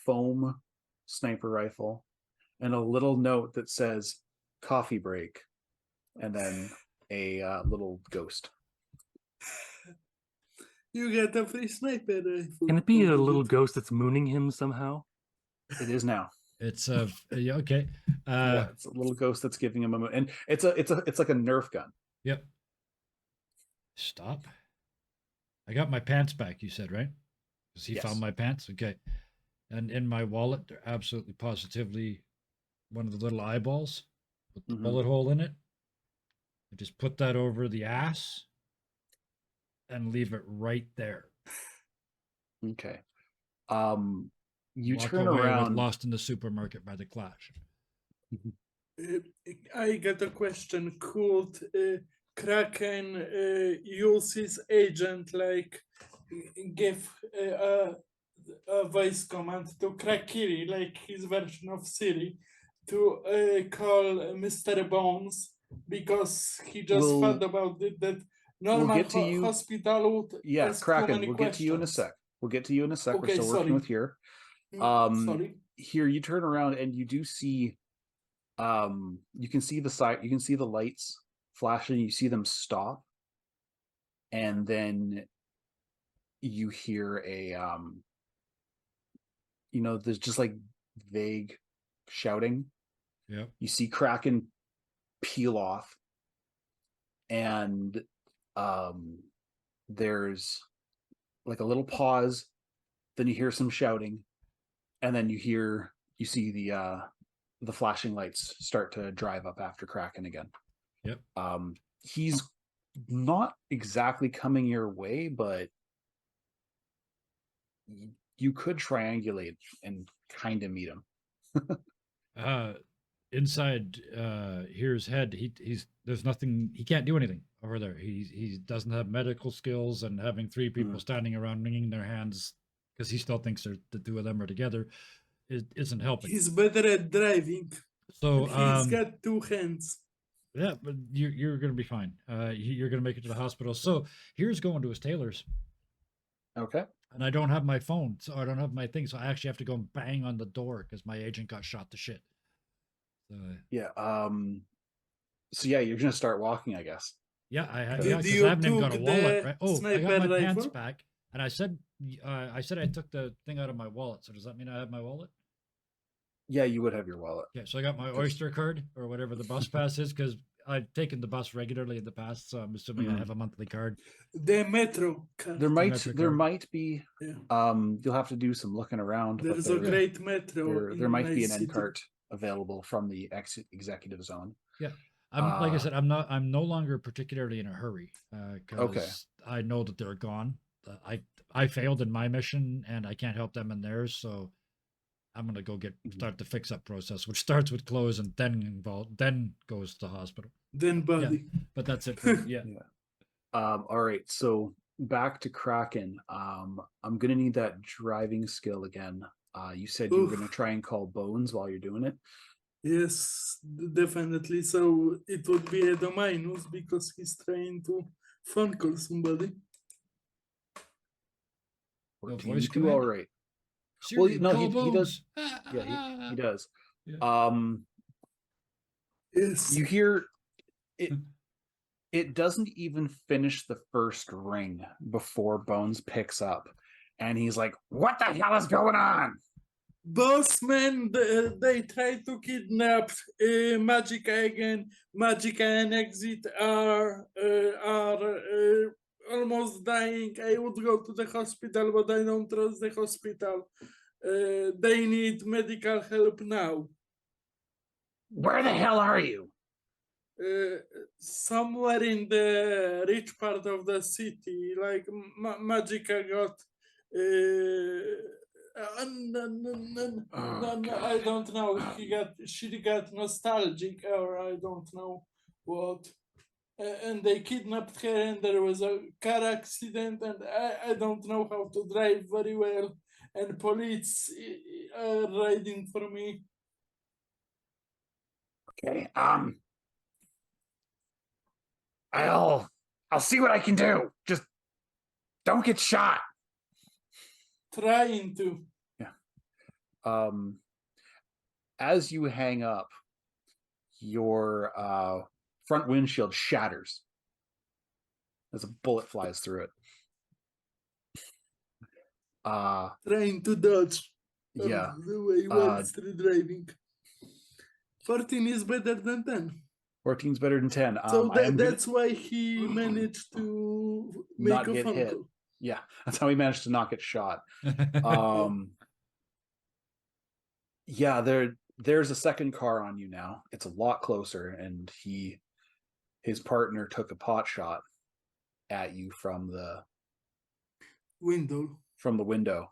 foam sniper rifle and a little note that says coffee break and then a little ghost. You get a free sniper rifle. Can it be a What is little it? ghost that's mooning him somehow? It is now. It's yeah, okay. Yeah, it's a little ghost that's giving him a, and it's like a Nerf gun. Yep. Stop. I got my pants back, you said, right? Because he Yes. found my pants? Okay. And in my wallet, they're absolutely positively one of the little eyeballs with the Mhm. bullet hole in it. I just put that over the ass and leave it right there. Okay. You Walk turn away around. with Lost in the Supermarket by the Clash. I got a question. Could Kraken use his agent, like give a voice command to Krakiri, like his version of Siri, to call Mr. Bones, because he just We'll- thought about it that normal get to you- hospital would Yeah, ask too Kraken, many we'll get to you in a questions. sec. We'll get to you in a sec. We're Okay, still working sorry. with here. Sorry. Here you turn around and you do see you can see the side, you can see the lights flashing, you see them stop, and then you hear a there's just like vague shouting. Yep. You see Kraken peel off, and there's like a little pause, then you hear some shouting, and then you see the flashing lights start to drive up after Kraken again. Yep. He's not exactly coming your way, but you could triangulate and kind of meet him. Inside here's head, he's there's nothing, he can't do anything over there. He doesn't have medical skills, and having three people standing around wringing their hands because he still thinks the two of them are together isn't helping. He's better at driving. So He's got two hands. yeah, but you're gonna be fine. You're gonna make it to the hospital. So here's going to his tailor's. Okay. And I don't have my phone, so I don't have my thing. So I actually have to go and bang on the door because my agent got shot to shit. So, Yeah. So yeah, you're gonna start walking, I guess. yeah, Did because you I haven't even got a took wallet. the Right? Oh, I sniper got my pants rifle? back, and I said I took the thing out of my wallet. So does that mean I have my wallet? Yeah, you would have your wallet. Yeah. So I got my Oyster card or whatever the bus pass is, because I've taken the bus regularly in the past, so I'm assuming I have a monthly card. The metro card. There Metro card. might be Yeah. you'll have to do some looking around. There's but a great metro. there might in be my an city. end cart available from the executive zone. Yeah. Like I said, I'm no longer particularly in a hurry because I know that they're gone. I failed in my mission and I can't help them in theirs, so I'm gonna go start the fix up process, which starts with clothes and then goes to the hospital. Then body. But that's it. Yeah. All right, so back to Kraken. I'm gonna need that driving skill again. You said you were gonna try and call Bones while you're doing it. Yes, definitely. So it would be a minus because he's trying to phone call somebody. No 14, voice you do command? all right. Siri, no, call he does. Bones. Yeah, he does. Yeah. Yes. You hear it. It doesn't even finish the first ring before Bones picks up, and he's like, "What the hell is going on?" Boss man, they try to kidnap Magica again. Magica and Exit are almost dying. I would go to the hospital, but I don't trust the hospital. They need medical help now. Where the hell are you? Somewhere in the rich part of the city, like Magica got I don't know. She got nostalgic, or I don't know what. And they kidnapped her, and there was a car accident, and I don't know how to drive very well, and police are riding for me. Okay. I'll see what I can do. Just don't get shot. Trying to. As you hang up, your front windshield shatters as a bullet flies through it. Trying to dodge. Yeah. The way while still driving. 14 is better than 10. 14's better than 10. So that's why he managed to make not a get phone hit. call. Yeah, that's how he managed to not get shot. Yeah, there's a second car on you now. It's a lot closer, and his partner took a pot shot at you from the window.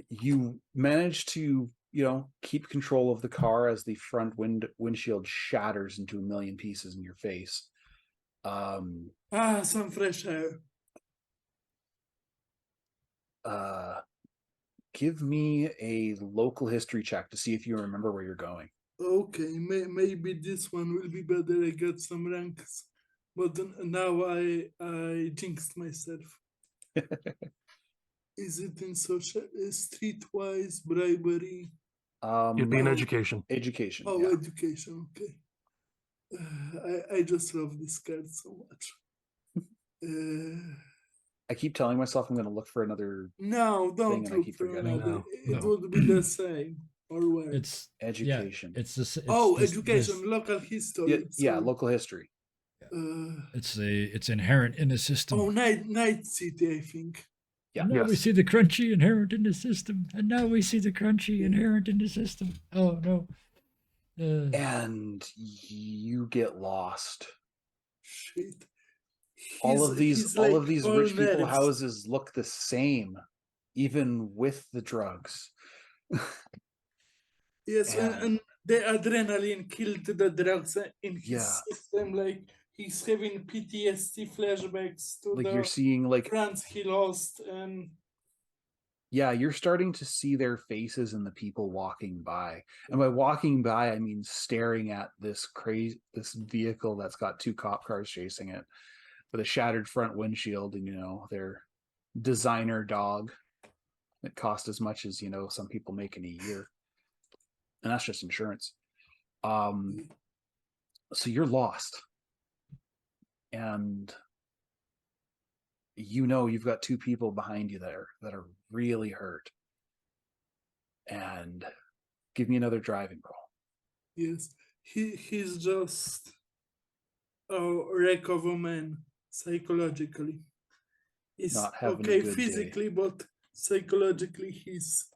You managed to, keep control of the car as the front windshield shatters into a million pieces in your face. Some fresh air. Give me a local history check to see if you remember where you're going. Okay, maybe this one will be better. I got some ranks, but now I jinxed myself. Is it in social, streetwise, bribery? It'd be an education. Education. Oh, yeah. Education. Okay. I just love this card so much. I keep telling myself I'm going to look for another. No, don't thing, look I keep for forgetting. another. No, It no. would be the same. Or where? It's Education. Yeah, it's education, local history. Yeah, local history. It's inherent in the system. Oh, Night City, I think. Yeah. And now we see the crunchy inherent in the system. And now we see the crunchy inherent in the system. Oh no. And you get lost. Shit. All of these rich people nerves. houses look the same, even with the drugs. Yes, and the adrenaline killed the drugs in his Yeah. system. Like he's having PTSD flashbacks to Like the you're seeing friends he lost, and yeah, you're starting to see their faces and the people walking by. And by walking by, I mean staring at this vehicle that's got two cop cars chasing it with a shattered front windshield and, their designer dog that cost as much as, some people make in a year. And that's just insurance. So you're lost. And you've got two people behind you there that are really hurt. And give me another driving roll. yes, he's just a wreck of a man psychologically. He's Not having a okay good physically, but psychologically he's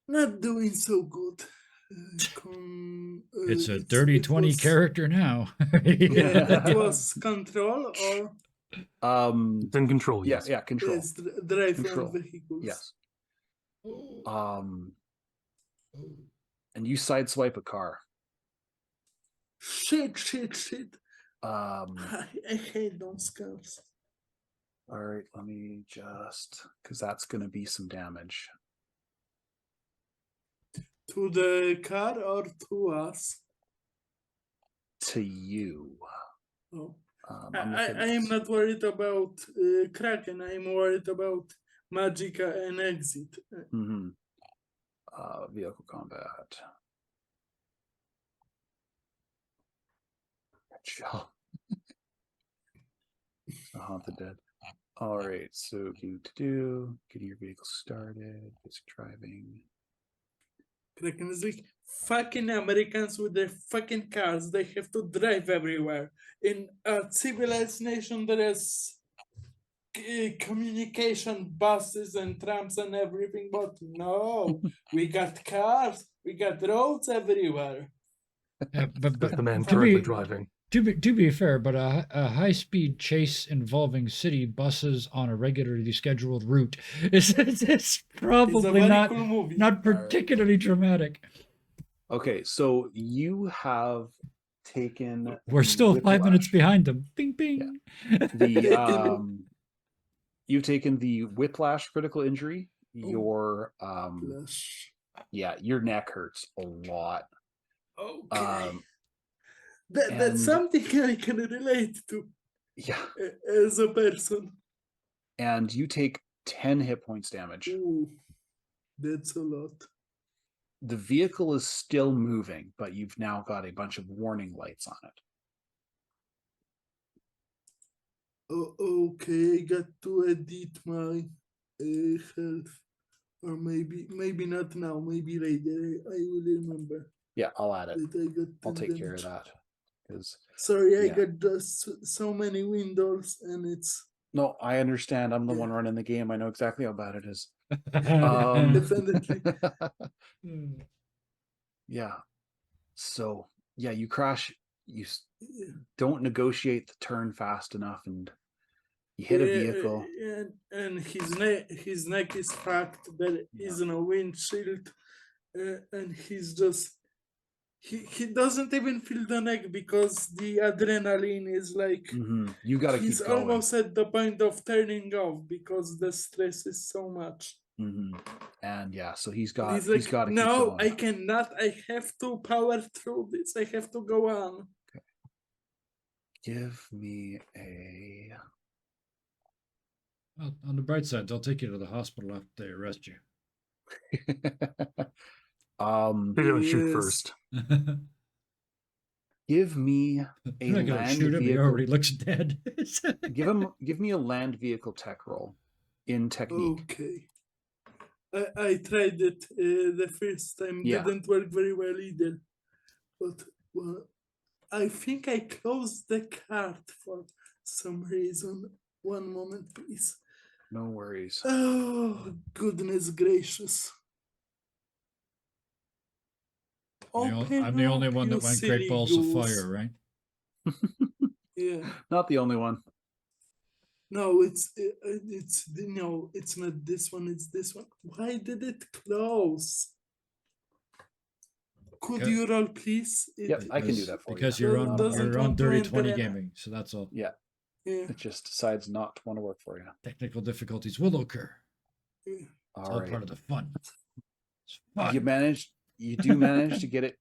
not doing so good. It's a dirty 20 character now. Yeah, it was control or It's in control. Yes. Yeah, control. yes, drive Control. on vehicles. Yes. And you sideswipe a car. Shit. I I hate those cars. All right, let me because that's going to be some damage. To the car or to us? To you. Oh. I am not worried about Kraken. I'm worried about Magica and Exit. Mm-hmm. Vehicle combat. Chill. Haunt the dead. All right, so getting your vehicle started, basic driving. Kraken is like, fucking Americans with their fucking cars. They have to drive everywhere. In a civilized nation, there is communication buses and trams and everything, but no, we got cars. We got roads everywhere. But The man to currently be, driving. To be fair, but a high speed chase involving city buses on a regularly scheduled route is it's It's a probably very not cool movie. not particularly dramatic. Okay, so you have taken We're the still 5 minutes whiplash. behind them. Bing bing. The Taken- you've taken the whiplash critical injury. Your Flash. your neck hurts a lot. Okay. Um, That's and- something I can relate to yeah, as a person. and you take 10 hit points damage. Ooh, that's a lot. The vehicle is still moving, but you've now got a bunch of warning lights on it. Okay, I got to edit my health. Or maybe not now, maybe later. I will remember Yeah, I'll add it. that I got I'll 10 take care of damage. that. Because Sorry, I yeah. got just so many windows and it's no, I understand. I'm the Yeah. one running the game. I know exactly how bad it is. Definitely. Yeah. So yeah, you crash. You Yeah. don't negotiate the turn fast enough, and you hit a vehicle. And his neck is cracked. There is no windshield, and he's just he doesn't even feel the neck because the adrenaline is like You got to keep he's going. almost at the point of turning off because the stress is so much. And yeah, so he's got He's to like, keep going. no, I cannot. I have to power through this. I have to go on. Give me a. Well, on the bright side, they'll take you to the hospital after they arrest you. They don't shoot Yes. first. Give me a They're not gonna land shoot him. He vehicle. already looks dead. Give me a land vehicle tech roll in technique. Okay. I tried it the first time. Yeah. Didn't work very well either. But well, I think I closed the card for some reason. One moment, please. No worries. Oh, goodness gracious. I'm the only one that went Great Balls of Fire, right? Yeah. Not the only one. No, it's no, it's not this one. It's this one. Why did it close? Could Okay. you roll, please? Yep, I can do that for Because you. you're on Doesn't you're on want to Dirty enter 20 in. gaming, so that's all. Yeah, Yeah. it just decides not to want to work for you. Technical difficulties will occur. Yeah. It's All all right. part of the fun. It's fun. You do manage to get it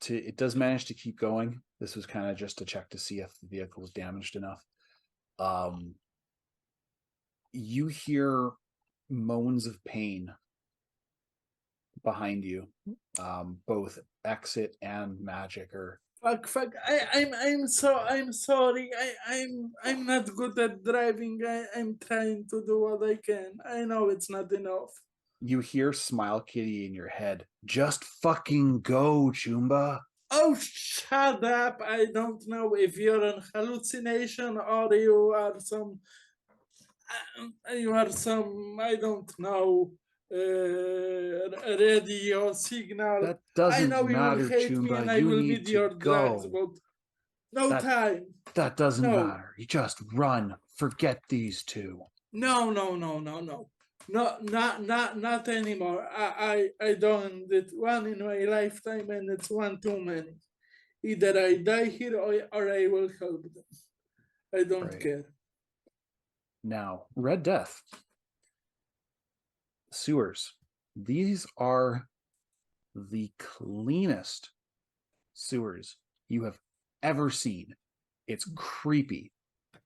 to. It does manage to keep going. This was kind of just to check to see if the vehicle was damaged enough. You hear moans of pain behind you, both exit and magic or Fuck. I'm sorry. I'm not good at driving. I'm trying to do what I can. I know it's not enough. you hear Smile Kitty in your head. Just fucking go, Chumba. Oh, shut up. I don't know if you're an hallucination or you are some I don't know, radio signal. That I doesn't know you will matter, hate me Chumba. and I You will need need to your drugs, go. but no That- time. That doesn't No. matter. You just run. Forget these two. No. Not anymore. I done it one in my lifetime and it's one too many. Either I die here or I will help them. I don't Right. care. Now, Red Death. Sewers. These are the cleanest sewers you have ever seen. It's creepy.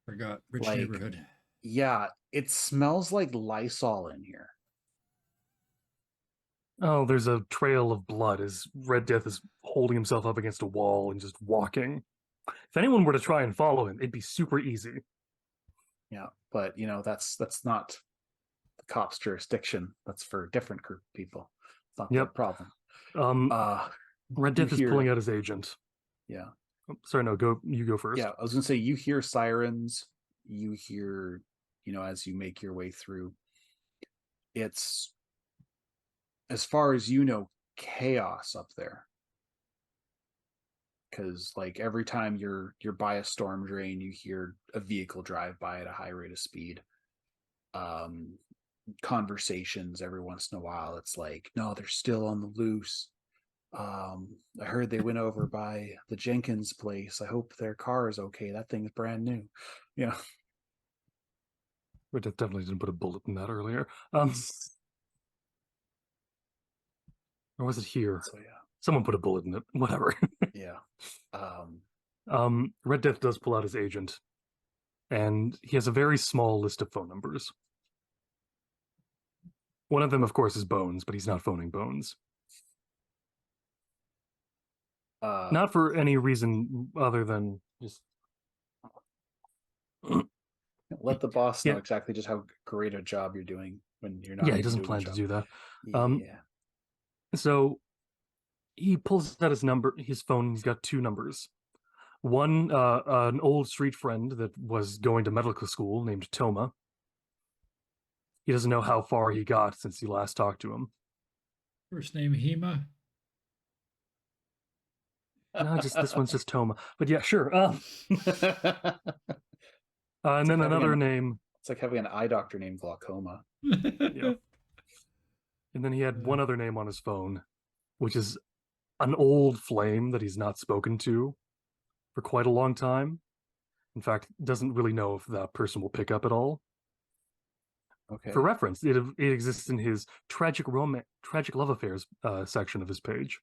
Forgot rich Like- neighborhood. Yeah, it smells like Lysol in here. Oh, there's a trail of blood as Red Death is holding himself up against a wall and just walking. If anyone were to try and follow him, it'd be super easy. Yeah, but that's not the cops' jurisdiction. That's for a different group of people. It's not their Yep. problem. Red you Death is hear- pulling out his agent. Yeah. Oh, sorry, no, you go first. Yeah, I was gonna say you hear sirens, you hear, as you make your way through. It's, as far as you know, chaos up there. because like every time you're by a storm drain, you hear a vehicle drive by at a high rate of speed. Conversations every once in a while, it's like, no, they're still on the loose. I heard they went over by the Jenkins place. I hope their car is okay. That thing's brand new. You know. Red Death definitely didn't put a bullet in that earlier. Or was it here? So yeah. Someone put a bullet in it. Whatever. Yeah. Red Death does pull out his agent, and he has a very small list of phone numbers. One of them, of course, is Bones, but he's not phoning Bones. Not for any reason other than just let the boss know Yeah. exactly just how great a job you're doing when you're not. Yeah, he even doesn't doing plan the to job. do that. Yeah. So he pulls out his phone. He's got two numbers. One, an old street friend that was going to medical school named Toma. He doesn't know how far he got since he last talked to him. First name Hema. No, just this one's just Toma. But yeah, sure. And then having another an- name. It's like having an eye doctor named Glaucoma. Yeah. And then he had one other name on his phone, which is an old flame that he's not spoken to for quite a long time. In fact, doesn't really know if that person will pick up at all. Okay. For reference, it exists in his tragic love affairs section of his page.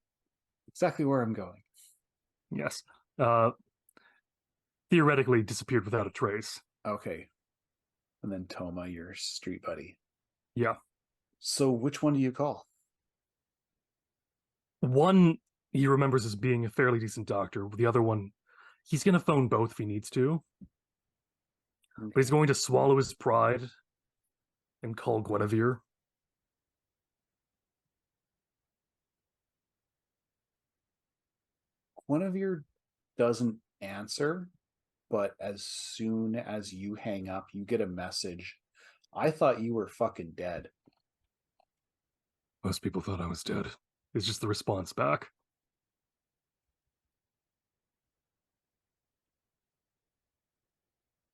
Exactly where I'm going. Yes. Theoretically disappeared without a trace. Okay. And then Toma, your street buddy. Yeah. So which one do you call? One he remembers as being a fairly decent doctor. The other one, he's going to phone both if he needs to. Okay. But he's going to swallow his pride and call Guinevere. Guinevere doesn't answer, but as soon as you hang up, you get a message. I thought you were fucking dead. Most people thought I was dead. It's just the response back.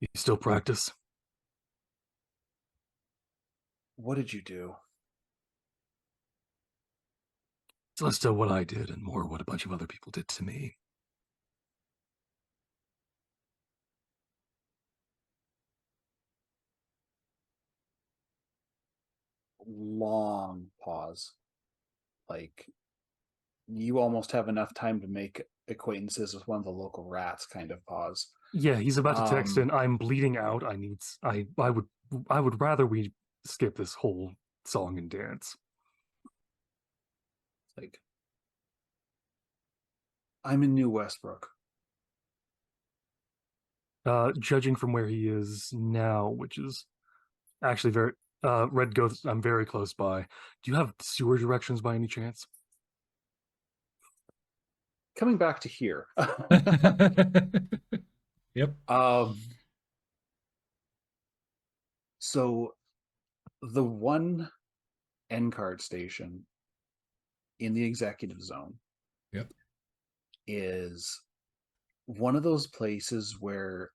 You still practice? What did you do? It's less to what I did and more what a bunch of other people did to me. Long pause. Like, you almost have enough time to make acquaintances with one of the local rats kind of pause. Yeah, he's about to text in, I'm bleeding out. I would rather we skip this whole song and dance. Like, I'm in New Westbrook. Judging from where he is now, which is actually very Red Ghost, I'm very close by. Do you have sewer directions by any chance? Coming back to here. Yep. So the one end card station in the executive zone, Yep, is one of those places where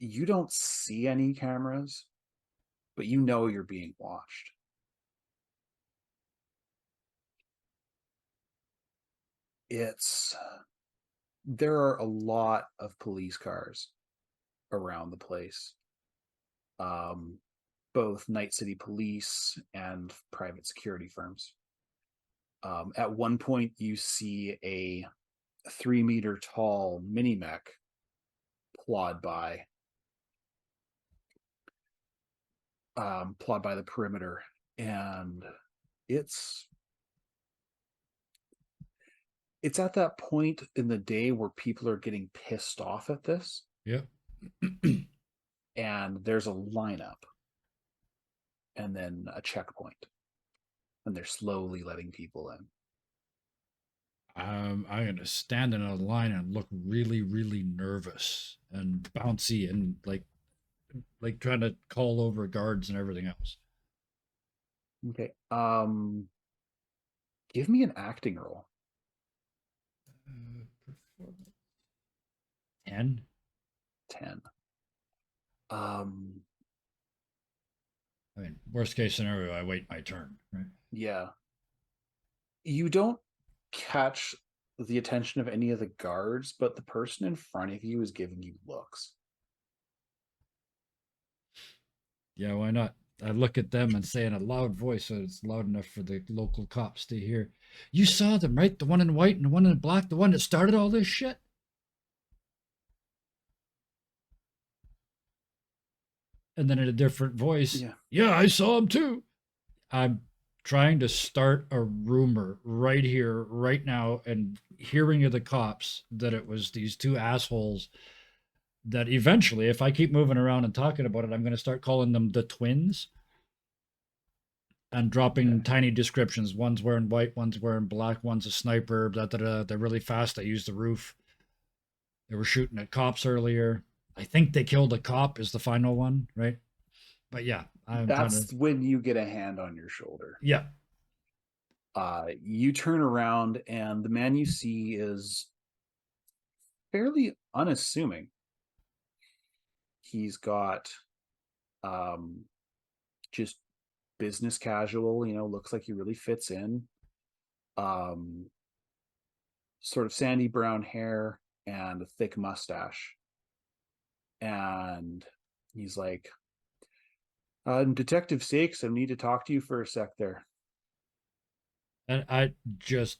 you don't see any cameras, but you know you're being watched. There are a lot of police cars around the place. Both Night City Police and private security firms. At one point, you see a 3-meter tall mini mech plod by the perimeter, and it's at that point in the day where people are getting pissed off at this. yep. And there's a lineup and then a checkpoint, and they're slowly letting people in. I'm gonna stand in a line and look really, really nervous and bouncy and like trying to call over guards and everything else. Okay. Give me an acting roll. 10. 10. I mean, worst case scenario, I wait my turn, right? Yeah. You don't catch the attention of any of the guards, but the person in front of you is giving you looks. Yeah, why not? I look at them and say in a loud voice so it's loud enough for the local cops to hear. You saw them, right? The one in white and the one in black, the one that started all this shit? And then in a different voice, yeah, I saw him too. I'm trying to start a rumor right here, right now, and hearing of the cops that it was these two assholes that eventually, if I keep moving around and talking about it, I'm going to start calling them the twins and dropping tiny descriptions. One's wearing white, one's wearing black, one's a sniper. They're really fast. They use the roof. They were shooting at cops earlier. I think they killed a cop is the final one, right? But yeah, that's when you get a hand on your shoulder. Yeah. You turn around and the man you see is fairly unassuming. He's got just business casual, looks like he really fits in. Sort of sandy brown hair and a thick mustache. And he's like, Detective Sakes, I need to talk to you for a sec there. And I just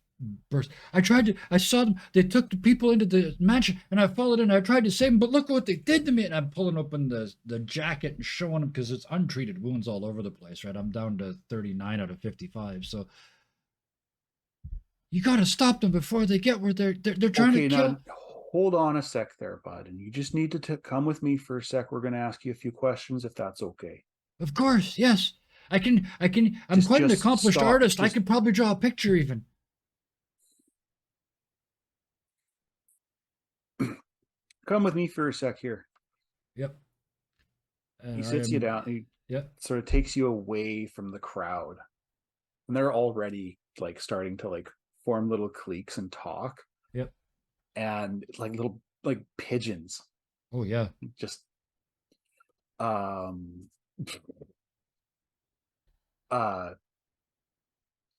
burst. I saw them. They took the people into the mansion and I followed in. I tried to save them, but look what they did to me. And I'm pulling open the jacket and showing them because it's untreated wounds all over the place, right? I'm down to 39 out of 55. So you got to stop them before they get where they're trying to kill. Now, hold on a sec there, bud. And you just need to come with me for a sec. We're going to ask you a few questions if that's okay. Of course, yes. I'm quite an accomplished artist. I could probably draw a picture even. Come with me for a sec here. Yep. He sits you down. He sort of takes you away from the crowd. And they're already like starting to like form little cliques and talk. Yep. And like little like pigeons. Oh yeah. Just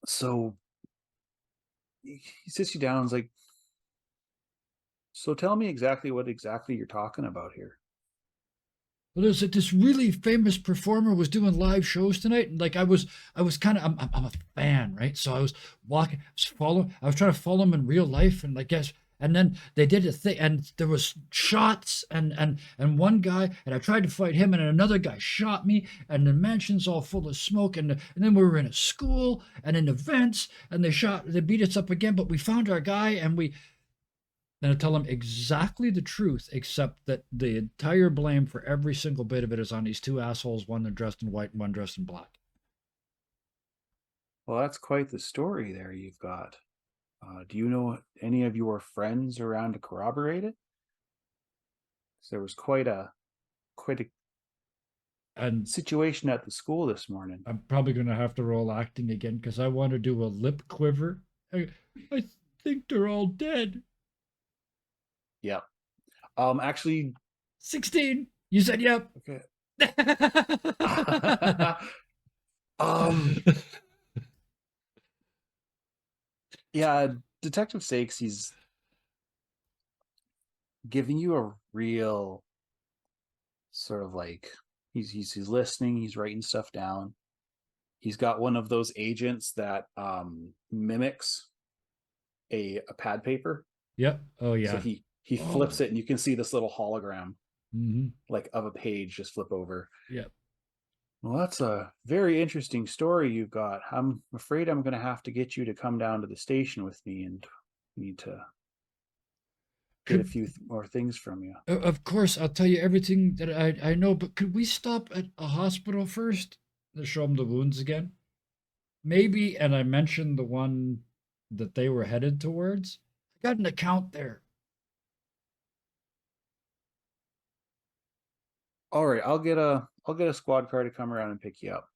so he sits you down and is like, so tell me what exactly you're talking about here. Well, there's this really famous performer was doing live shows tonight, and like I was kind of I'm a fan, right? So I was walking, I was trying to follow him in real life, and like guess, and then they did a thing, and there was shots, and one guy, and I tried to fight him, and another guy shot me, and the mansion's all full of smoke, and then we were in a school and in events, and they beat us up again, but we found our guy, and then I tell them exactly the truth, except that the entire blame for every single bit of it is on these two assholes, one dressed in white and one dressed in black. Well, that's quite the story there you've got. Do you know any of your friends around to corroborate it? There was quite a situation at the school this morning. I'm probably going to have to roll acting again because I want to do a lip quiver. I think they're all dead. Yep. Actually 16. You said yep. Okay. Yeah, Detective Sakes, he's giving you a real sort of like he's listening, he's writing stuff down. He's got one of those agents that mimics a pad paper. Yep. Oh yeah. So he flips it and you can see this little hologram like of a page just flip over. Yep. Well, that's a very interesting story you've got. I'm afraid I'm going to have to get you to come down to the station with me and need to get a few more things from you. Of course, I'll tell you everything that I know, but could we stop at a hospital first to show them the wounds again? Maybe, and I mentioned the one that they were headed towards. I got an account there. All right, I'll get a squad car to come around and pick you up.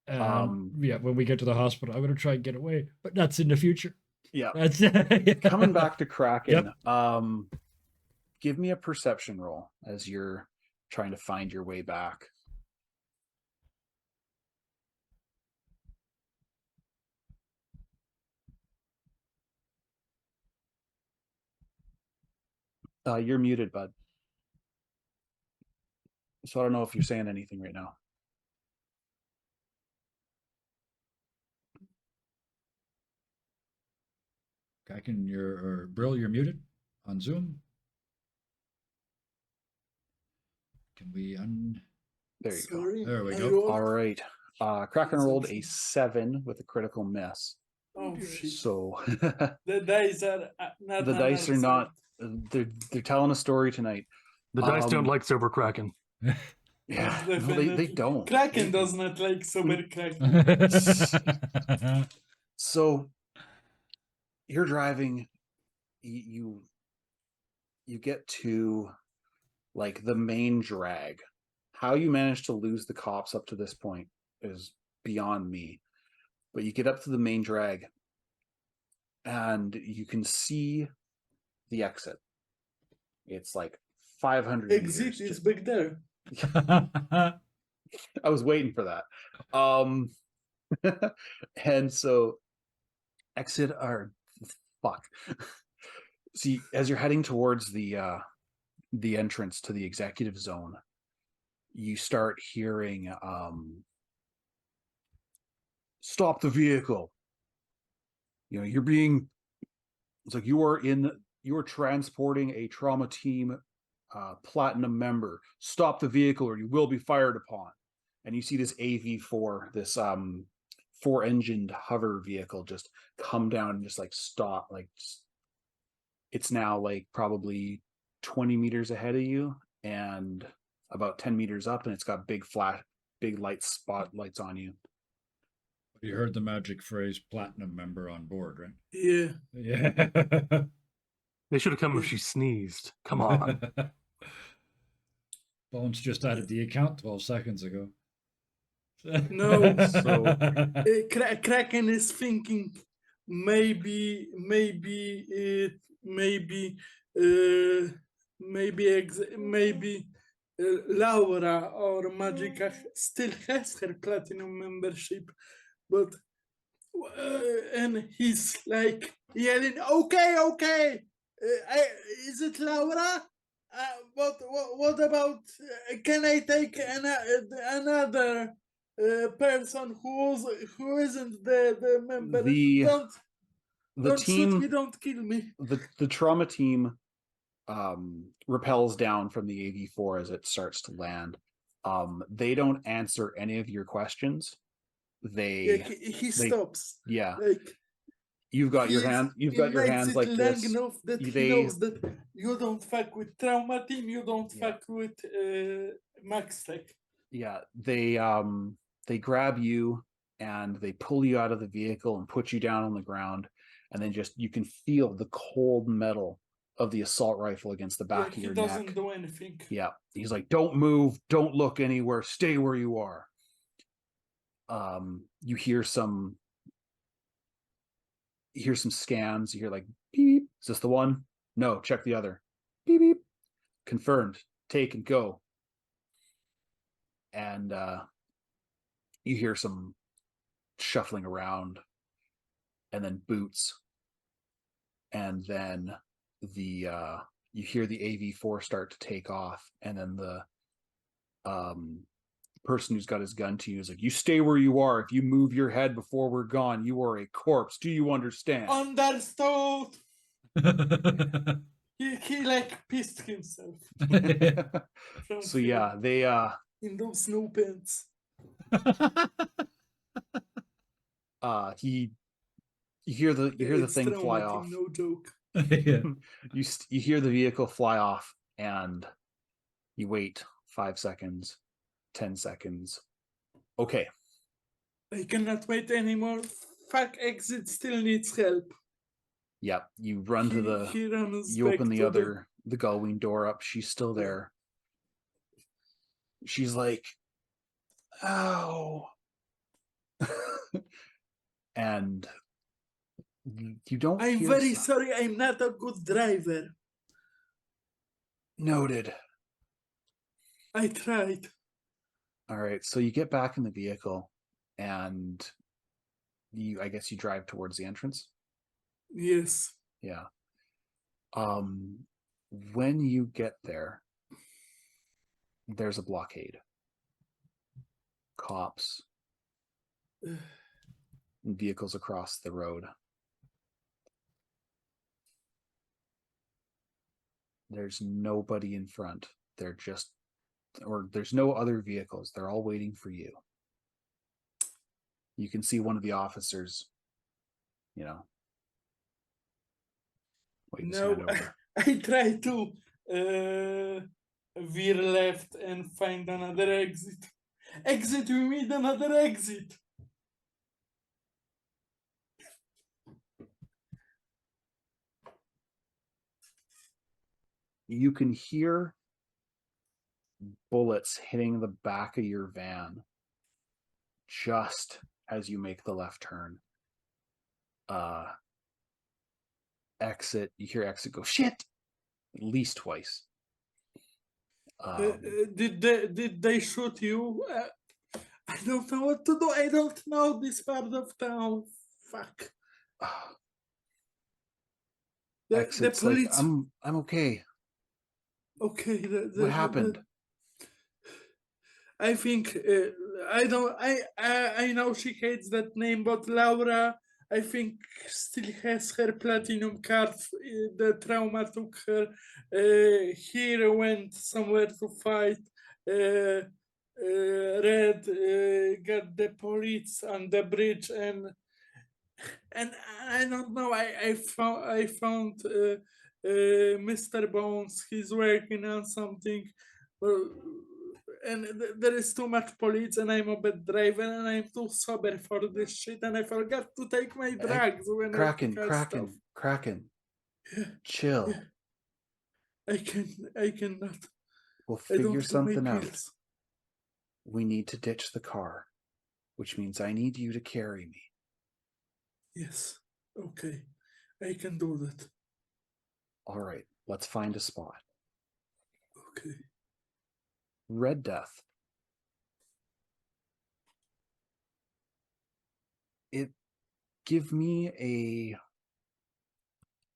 Yeah, when we get to the hospital, I'm gonna try and get away, but that's in the future. Yeah. That's Coming back to Kraken. Yep. Give me a perception roll as you're trying to find your way back. You're muted, bud. So I don't know if you're saying anything right now. Kraken, or Brill, you're muted on Zoom. Can we There you go. Sorry. There we I go. rolled- All right. Kraken rolled a Something. 7 with a critical miss. Oh shit. So The dice are not the on dice our are not. side. They're telling a story tonight. The dice don't Um, like sober Kraken. Yeah, no, they Definitely. don't. Kraken does not like sober Mm. Kraken. So you're driving. You get to like the main drag. How you managed to lose the cops up to this point is beyond me. But you get up to the main drag, and you can see the exit. It's like 500 Exit meters. is back there. I was waiting for that. And so exit or fuck. See, as you're heading towards the entrance to the executive zone, you start hearing stop the vehicle. You know, it's like you are transporting a trauma team platinum member. Stop the vehicle or you will be fired upon. And you see this AV4, this 4-engined hover vehicle just come down and just like stop. Like it's now like probably 20 meters ahead of you and about 10 meters up, and it's got big spotlights on you. You heard the magic phrase platinum member on board, right? Yeah. Yeah. They should have come if she sneezed. Come on. Bones just added the account 12 seconds ago. No. So Kraken is thinking maybe Laura or Magica still has her platinum membership, but and he's like yelling, okay, is it Laura? What about? Can I take another person who isn't the member? the Don't shoot team, me! Don't kill me! the trauma team repels down from the AV4 as it starts to land. They don't answer any of your questions. Yeah, he stops. Yeah, Like you've got your hands like long this. enough that he They knows that you don't fuck with trauma team. You don't Yeah. fuck with Max Tech. yeah, they grab you and they pull you out of the vehicle and put you down on the ground, and then just you can feel the cold metal of the assault rifle against the back of He your doesn't neck. do anything. Yeah, he's like, don't move, don't look anywhere, stay where you are. You hear some scans. You hear like beep, is this the one? No, check the other. Beep beep. Confirmed. Take and go. And you hear some shuffling around, and then boots, and then the you hear the AV4 start to take off, and then the person who's got his gun to you is like, you stay where you are. If you move your head before we're gone, you are a corpse. Do you understand? Understood. He like pissed himself from So yeah, they in those snow pants. you hear the thing fly trauma off. team, no joke. Yeah. You hear the vehicle fly off, and you wait 5 seconds, 10 seconds. Okay. I cannot wait anymore. Fuck, exit still needs help. Yeah, you run to the He runs you back open the to other the gullwing door up. She's still there. She's like, ow. And You don't I'm hear very si- sorry, I'm not a good driver. Noted. I tried. All right, so you get back in the vehicle and I guess you drive towards the entrance. Yes. Yeah. When you get there, there's a blockade. Cops, vehicles across the road. There's nobody in front. There's no other vehicles. They're all waiting for you. You can see one of the officers, wave his hand No, over. I try to veer left and find another exit. Exit, we need another exit. You can hear bullets hitting the back of your van just as you make the left turn. Exit, you hear exit go, shit, at least twice. Did they shoot you? I don't know what to do. I don't know this part of town. Fuck. The Exit's like, police. I'm okay. Okay. What happened? I think I don't. I know she hates that name, but Laura, I think, still has her platinum card. The trauma took her. Here went somewhere to fight. Red got the police on the bridge, and I don't know. I found Mr. Bones. He's working on something. And there is too much police, and I'm a bad driver, and I'm too sober for this shit, and I forgot to take my drugs when Kraken. Chill. I cannot. We'll I figure don't do my something out. pills. We need to ditch the car, which means I need you to carry me. Yes. Okay. I can do that. All right, let's find a spot. Okay. Red Death. Give me a.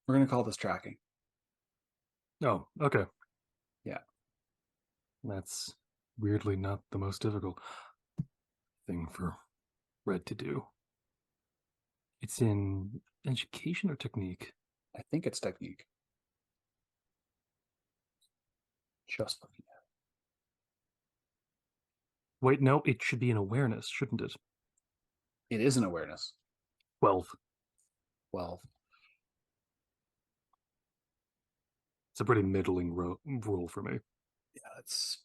We're going to call this tracking. Oh, okay. Yeah. That's weirdly not the most difficult thing for Red to do. It's in education or technique? I think it's technique. Just looking at it. Wait, no, it should be an awareness, shouldn't it? It is an awareness. 12. 12. It's a pretty middling rule for me. Yeah, it's.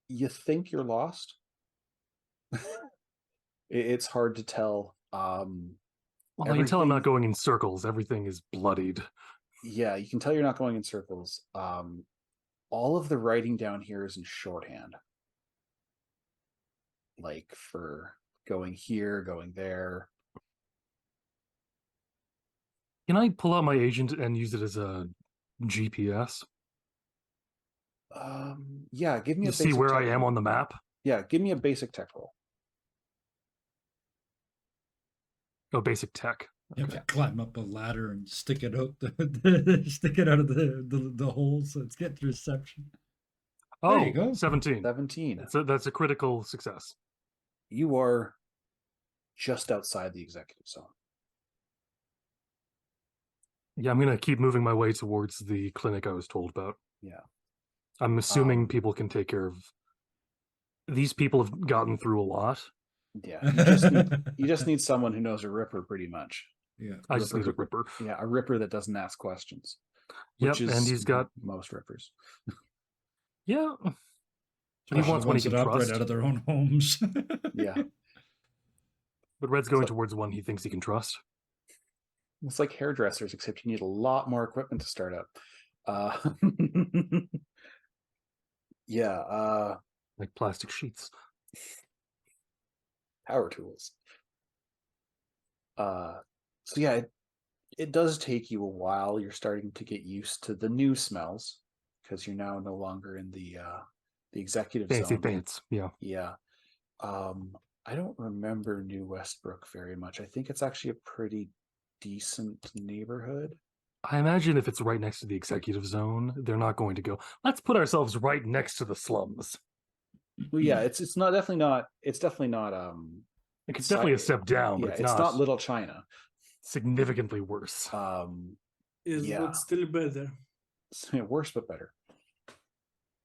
You think you're lost? It's hard to tell. Well, I can tell I'm not going in circles. Everything is bloodied. Yeah, you can tell you're not going in circles. All of the writing down here is in shorthand. Like for going here, going there. Can I pull out my agent and use it as a GPS? Yeah, give me to a see basic where tech I am roll. on the map. Yeah, give me a basic tech roll. Oh, basic tech. You have to climb up a ladder and stick it out stick it out of the hole so it's getting reception. Oh, There you go. 17. 17. That's a critical success. You are just outside the executive zone. Yeah, I'm gonna keep moving my way towards the clinic I was told about. Yeah. I'm assuming people can take care of. These people have gotten through a lot. Yeah, you just need someone who knows a Ripper pretty much. Yeah, I just need a Ripper. Yeah, a Ripper that doesn't ask questions. Yep, and he's got most Rippers. Yeah, he especially wants one he ones can that operate trust. out of their own homes. Yeah, but Red's going towards one he thinks he can trust. it's like hairdressers, except you need a lot more equipment to start up. Yeah, Like plastic sheets. power tools. So yeah, it does take you a while. You're starting to get used to the new smells because you're now no longer in the executive Fancy zone. pants. Yeah. Yeah. I don't remember New Westbrook very much. I think it's actually a pretty decent neighborhood. I imagine if it's right next to the executive zone, they're not going to go, let's put ourselves right next to the slums. Well, yeah, it's not definitely not it's definitely not Like, it's definitely a step down, but yeah, it's not Little China. significantly worse. Yes, Yeah. but still better. Worse but better.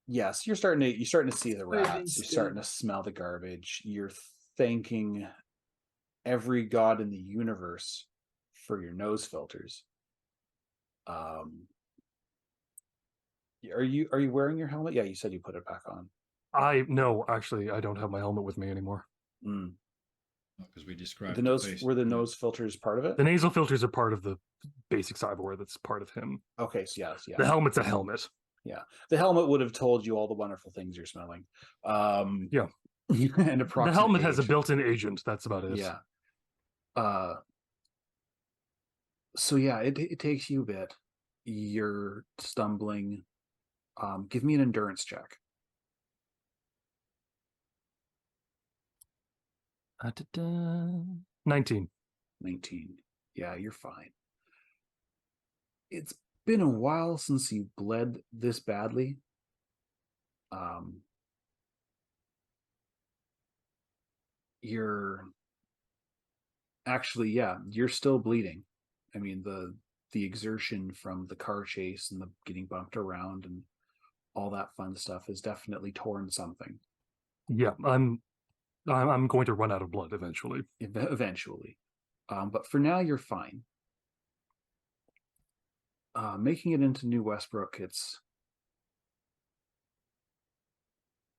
Yes, you're starting to see the rats. You're starting to smell the garbage. You're thanking every god in the universe for your nose filters. Are you wearing your helmet? Yeah, you said you put it back on. No, actually, I don't have my helmet with me anymore. Because we described The nose were the nose filters part of it. The nasal filters are part of the basic cyberware that's part of him. Okay, so yes, yeah. The helmet's a helmet. Yeah, the helmet would have told you all the wonderful things you're smelling. Yeah, and the helmet has a built-in agent. That's about it. Yeah. So yeah, it takes you a bit. You're stumbling. Give me an endurance check. 19. 19. Yeah, you're fine. It's been a while since you bled this badly. You're actually, yeah, you're still bleeding. I mean, the exertion from the car chase and the getting bumped around and all that fun stuff has definitely torn something. Yeah, I'm going to run out of blood eventually. Eventually. But for now, you're fine. Making it into New Westbrook,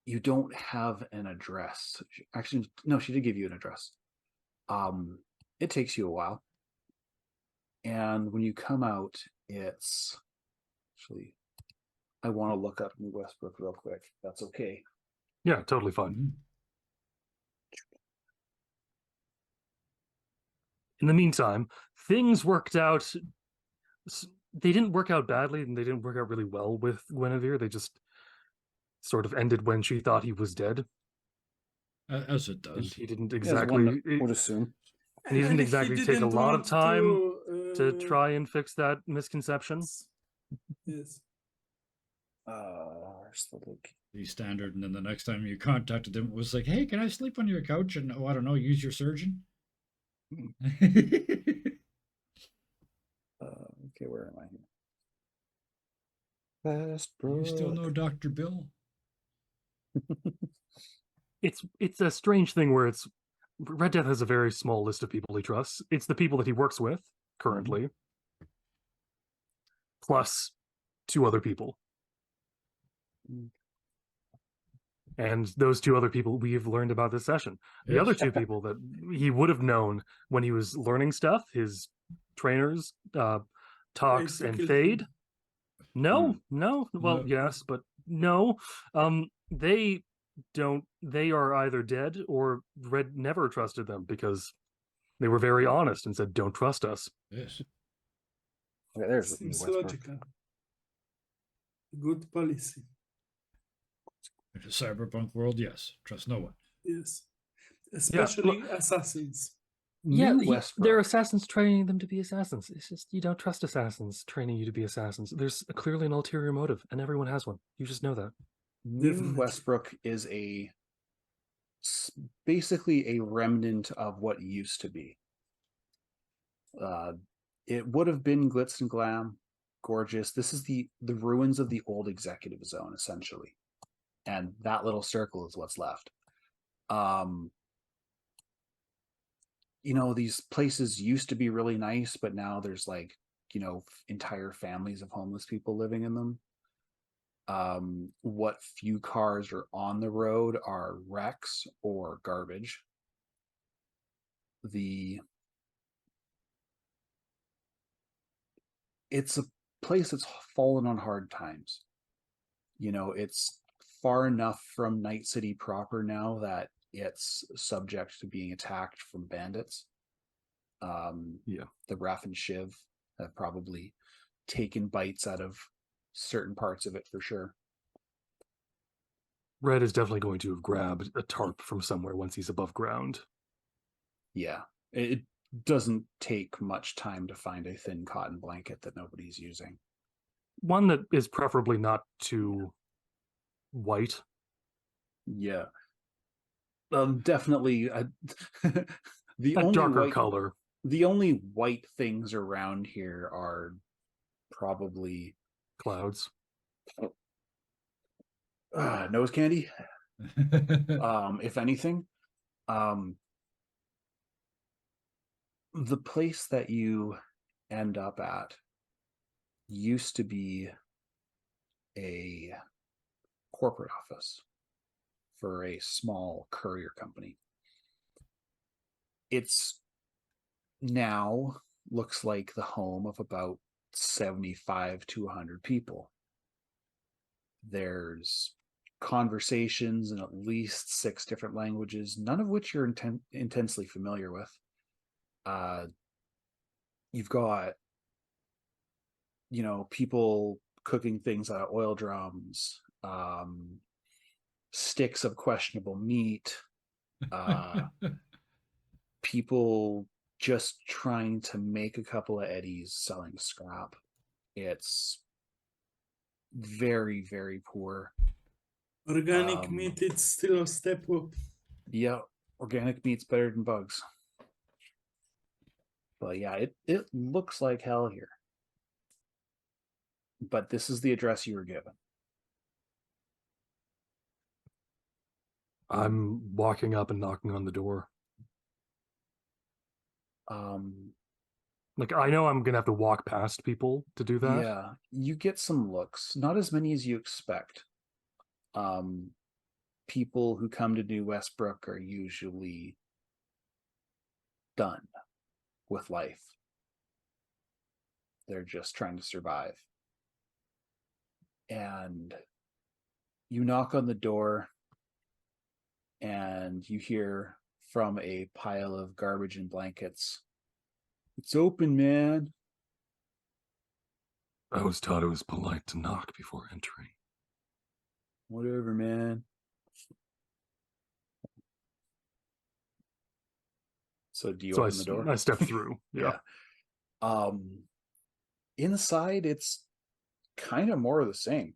you don't have an address. Actually, no, she did give you an address. It takes you a while. And when you come out, it's actually, I want to look up New Westbrook real quick. That's okay. Yeah, totally fine. Mm-hmm. In the meantime, things worked out. They didn't work out badly, and they didn't work out really well with Guinevere. They just sort of ended when she thought he was dead. As it does. And he didn't exactly. Would assume. And he didn't exactly take a lot of time to try and fix that misconception. Yes. The standard, and then the next time you contacted him, it was like, "Hey, can I sleep on your couch?" And I don't know, use your surgeon. Okay, where am I here? Westbrook. You still know Dr. Bill? It's a strange thing where it's Red Death has a very small list of people he trusts. It's the people that he works with currently, plus 2 other people. And those 2 other people we've learned about this session. The other 2 people that he would have known when he was learning stuff, his trainers, Tox and Fade. No. Well, No. yes, but no. They are either dead or Red never trusted them because they were very honest and said, "Don't trust us." Yes. Okay, there's Seems logical. Good policy. In a cyberpunk world, yes. Trust no one. Yes. Especially Yeah, assassins. Yeah, New Westbrook. they're assassins training them to be assassins. It's just you don't trust assassins training you to be assassins. There's clearly an ulterior motive, and everyone has one. You just know that. New Definitely. Westbrook is basically a remnant of what used to be. It would have been glitz and glam, gorgeous. This is the ruins of the old executive zone, essentially, and that little circle is what's left. These places used to be really nice, but now there's entire families of homeless people living in them. What few cars are on the road are wrecks or garbage. It's a place that's fallen on hard times. It's far enough from Night City proper now that it's subject to being attacked from bandits. Yeah. The Raph and Shiv have probably taken bites out of certain parts of it for sure. Red is definitely going to have grabbed a tarp from somewhere once he's above ground. Yeah, it doesn't take much time to find a thin cotton blanket that nobody's using. One that is preferably not too white. Yeah, definitely. The A only darker white, color. the only white things around here are probably Clouds. nose candy. If anything, um, the place that you end up at used to be a corporate office for a small courier company. It's now looks like the home of about 75 to 100 people. There's conversations in at least 6 different languages, none of which you're intensely familiar with. You've got, people cooking things out of oil drums, sticks of questionable meat, people just trying to make a couple of eddies selling scrap. It's very, very poor. Organic meat, it's still a step up. Yeah, organic meat's better than bugs. But yeah, it looks like hell here. But this is the address you were given. I'm walking up and knocking on the door. Like, I know I'm gonna have to walk past people to do that. Yeah, you get some looks, not as many as you expect. People who come to New Westbrook are usually done with life. They're just trying to survive. And you knock on the door and you hear from a pile of garbage and blankets, "It's open, man." I was taught it was polite to knock before entering. "Whatever, man." So do you So open the door? I step through. Yeah. Inside, it's kind of more of the same.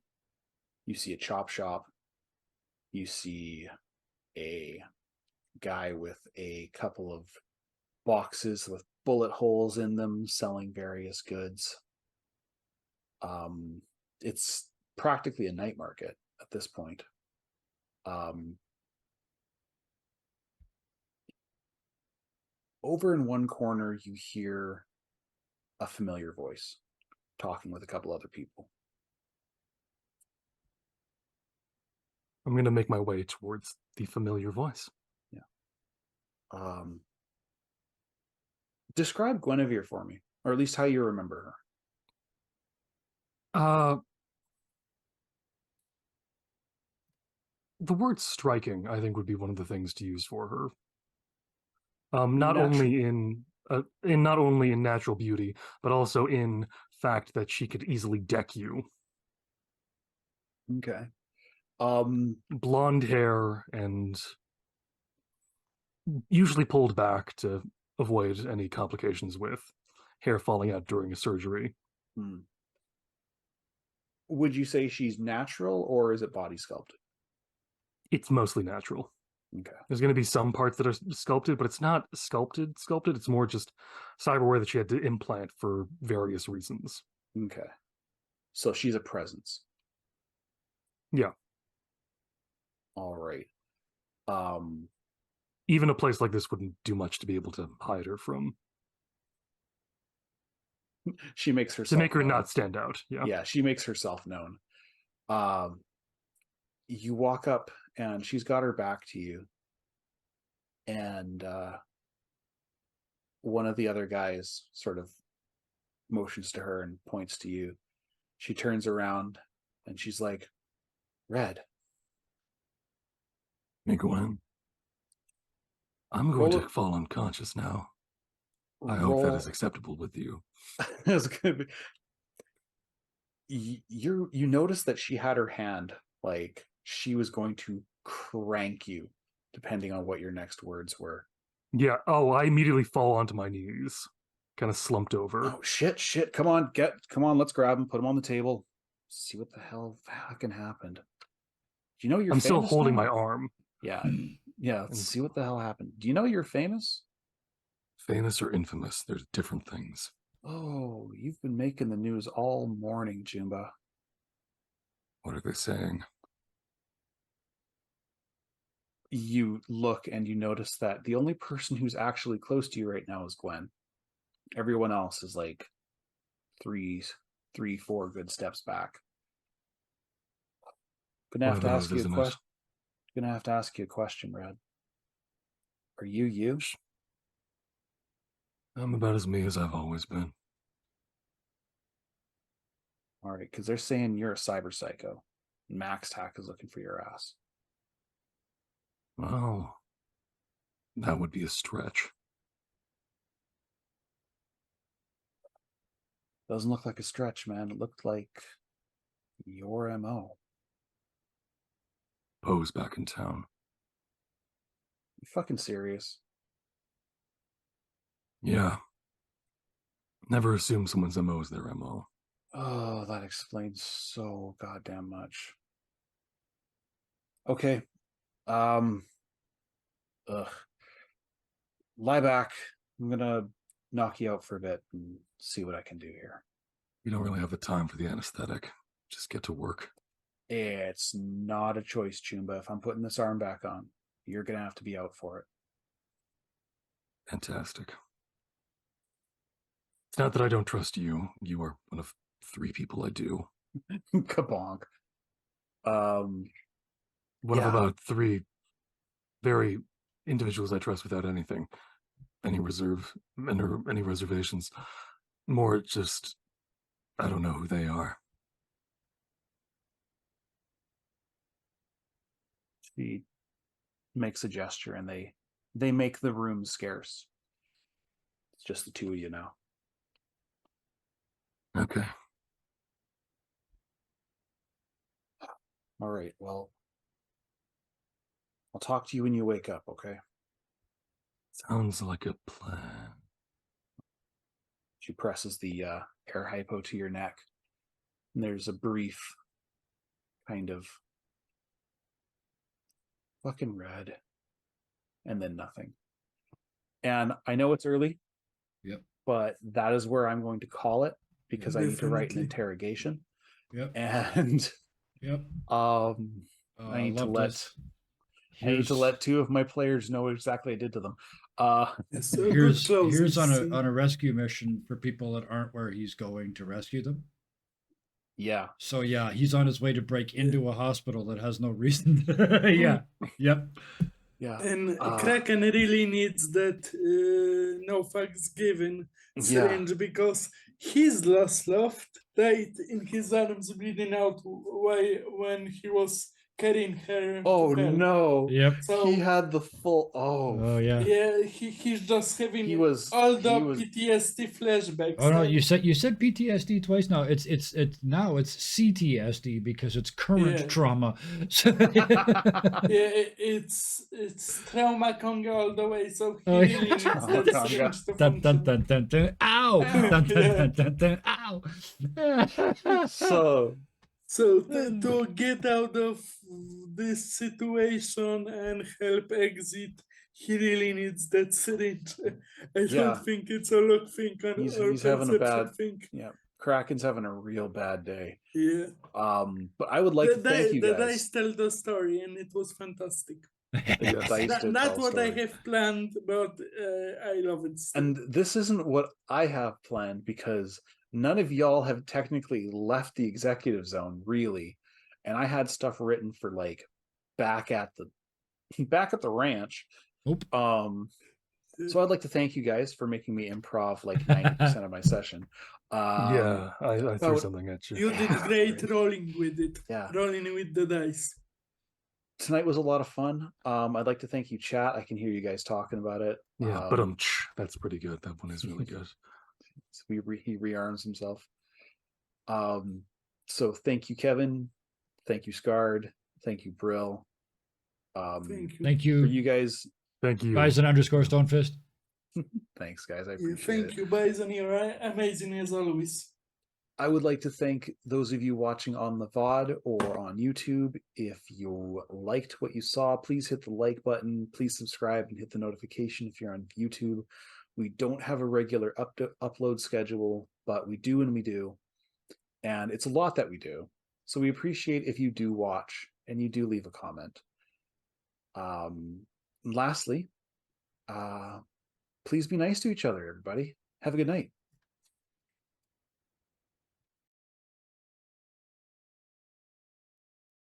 You see a chop shop. You see a guy with a couple of boxes with bullet holes in them selling various goods. It's practically a night market at this point. Over in one corner, you hear a familiar voice talking with a couple other people. I'm going to make my way towards the familiar voice. Yeah. Describe Guinevere for me, or at least how you remember her. The word striking, I think, would be one of the things to use for her. Not only in natural beauty, but also in fact that she could easily deck you. Okay. Blonde hair and usually pulled back to avoid any complications with hair falling out during a surgery. Would you say she's natural or is it body sculpted? It's mostly natural. Okay. There's going to be some parts that are sculpted, but it's not sculpted. It's more just cyberware that she had to implant for various reasons. Okay. So she's a presence. Yeah. All right. Even a place like this wouldn't do much to be able to hide her from. She makes herself to make her known. not stand out. Yeah. Yeah, she makes herself known. You walk up and she's got her back to you. And one of the other guys sort of motions to her and points to you. She turns around and she's like, "Red." Miguel, I'm going to fall unconscious now. I hope that is acceptable with you. It's gonna be. You notice that she had her hand like she was going to crank you, depending on what your next words were. Yeah. Oh, I immediately fall onto my knees, kind of slumped over. Oh shit! Come on, let's grab him, put him on the table. See what the hell fucking happened. Do you know you're I'm famous still holding now? my arm. Yeah. Let's see what the hell happened. Do you know you're famous? Famous or infamous, there's different things. Oh, you've been making the news all morning, Jumba. What are they saying? You look and you notice that the only person who's actually close to you right now is Gwen. Everyone else is like three, 4 good steps back. Gonna have to ask you a question. Gonna have to ask you a question, Red. Are you you? I'm about as me as I've always been. All right, because they're saying you're a cyber psycho. Max Tack is looking for your ass. Well, that would be a stretch. Doesn't look like a stretch, man. It looked like your MO. Poe's back in town. You fucking serious? Yeah. Never assume someone's MO is their MO. Oh, that explains so goddamn much. Okay. Ugh. Lie back. I'm gonna knock you out for a bit and see what I can do here. You don't really have the time for the anesthetic. Just get to work. It's not a choice, Chumba. If I'm putting this arm back on, you're gonna have to be out for it. Fantastic. It's not that I don't trust you. You are one of 3 people I do. Kabonk. One of about 3 very individuals I trust without anything. Any reservations. More just, I don't know who they are. She makes a gesture and they make the room scarce. It's just the 2 of you now. Okay. All right, well, I'll talk to you when you wake up, okay? Sounds like a plan. She presses the air hypo to your neck. And there's a brief kind of fucking red. And then nothing. And I know it's early. Yep. But that is where I'm going to call it because I need to write an Definitely. interrogation. Yep. And Yep. I need to let 2 of my players know exactly what I did to them. Yes, a good Here's closing on scene. a rescue mission for people that aren't where he's going to rescue them. Yeah. So yeah, he's on his way to break into a hospital that has no reason. Yeah. Yep. Yeah. And Kraken really needs that no fucks given syringe because his last love died in his arms bleeding out when he was carrying her. Oh to hell. no. Yep. So He had the full Oh yeah. yeah, he's just having He was- all the he was- PTSD flashbacks. Oh no, and- you said PTSD twice now. It's now it's CTSD because it's current Yeah. trauma. yeah, it's trauma conga all the way. So he Oh, yeah. really needs Trauma that conga. syringe to Dun, dun, function. dun, dun, dun. Ow! Dun, dun, dun, dun, dun, ow! So To get out of this situation and help exit, he really needs that syringe. I Yeah. don't think it's a luck thing or He's having a perception bad- thing. yeah, Kraken's having a real bad day. Yeah. But I would like to thank you The guys. dice tell the story, and it was fantastic. The dice did Not tell what I story. have planned, but I love it. Still. And this isn't what I have planned because none of y'all have technically left the executive zone, really. And I had stuff written for like back at the ranch. Nope. So I'd like to thank you guys for making me improv like 90% of my session. Yeah, I threw oh, something at you. You did Yeah, great right. rolling with it. Yeah. Rolling with the dice. tonight was a lot of fun. I'd like to thank you, chat. I can hear you guys talking about it. Yeah, but that's pretty good. That one is really good. So he rearms himself. So thank you, Kevin. Thank you, Scarred. Thank you, Brill. Thank you. Thank For you, you guys, Thank you. Bison _ Stonefist. thanks, guys. I Yeah, appreciate thank it. you, Bison. You're amazing as always. I would like to thank those of you watching on the VOD or on YouTube. If you liked what you saw, please hit the like button. Please subscribe and hit the notification if you're on YouTube. We don't have a regular upload schedule, but we do when we do. And it's a lot that we do. So we appreciate if you do watch and you do leave a comment. Lastly, please be nice to each other, everybody. Have a good night.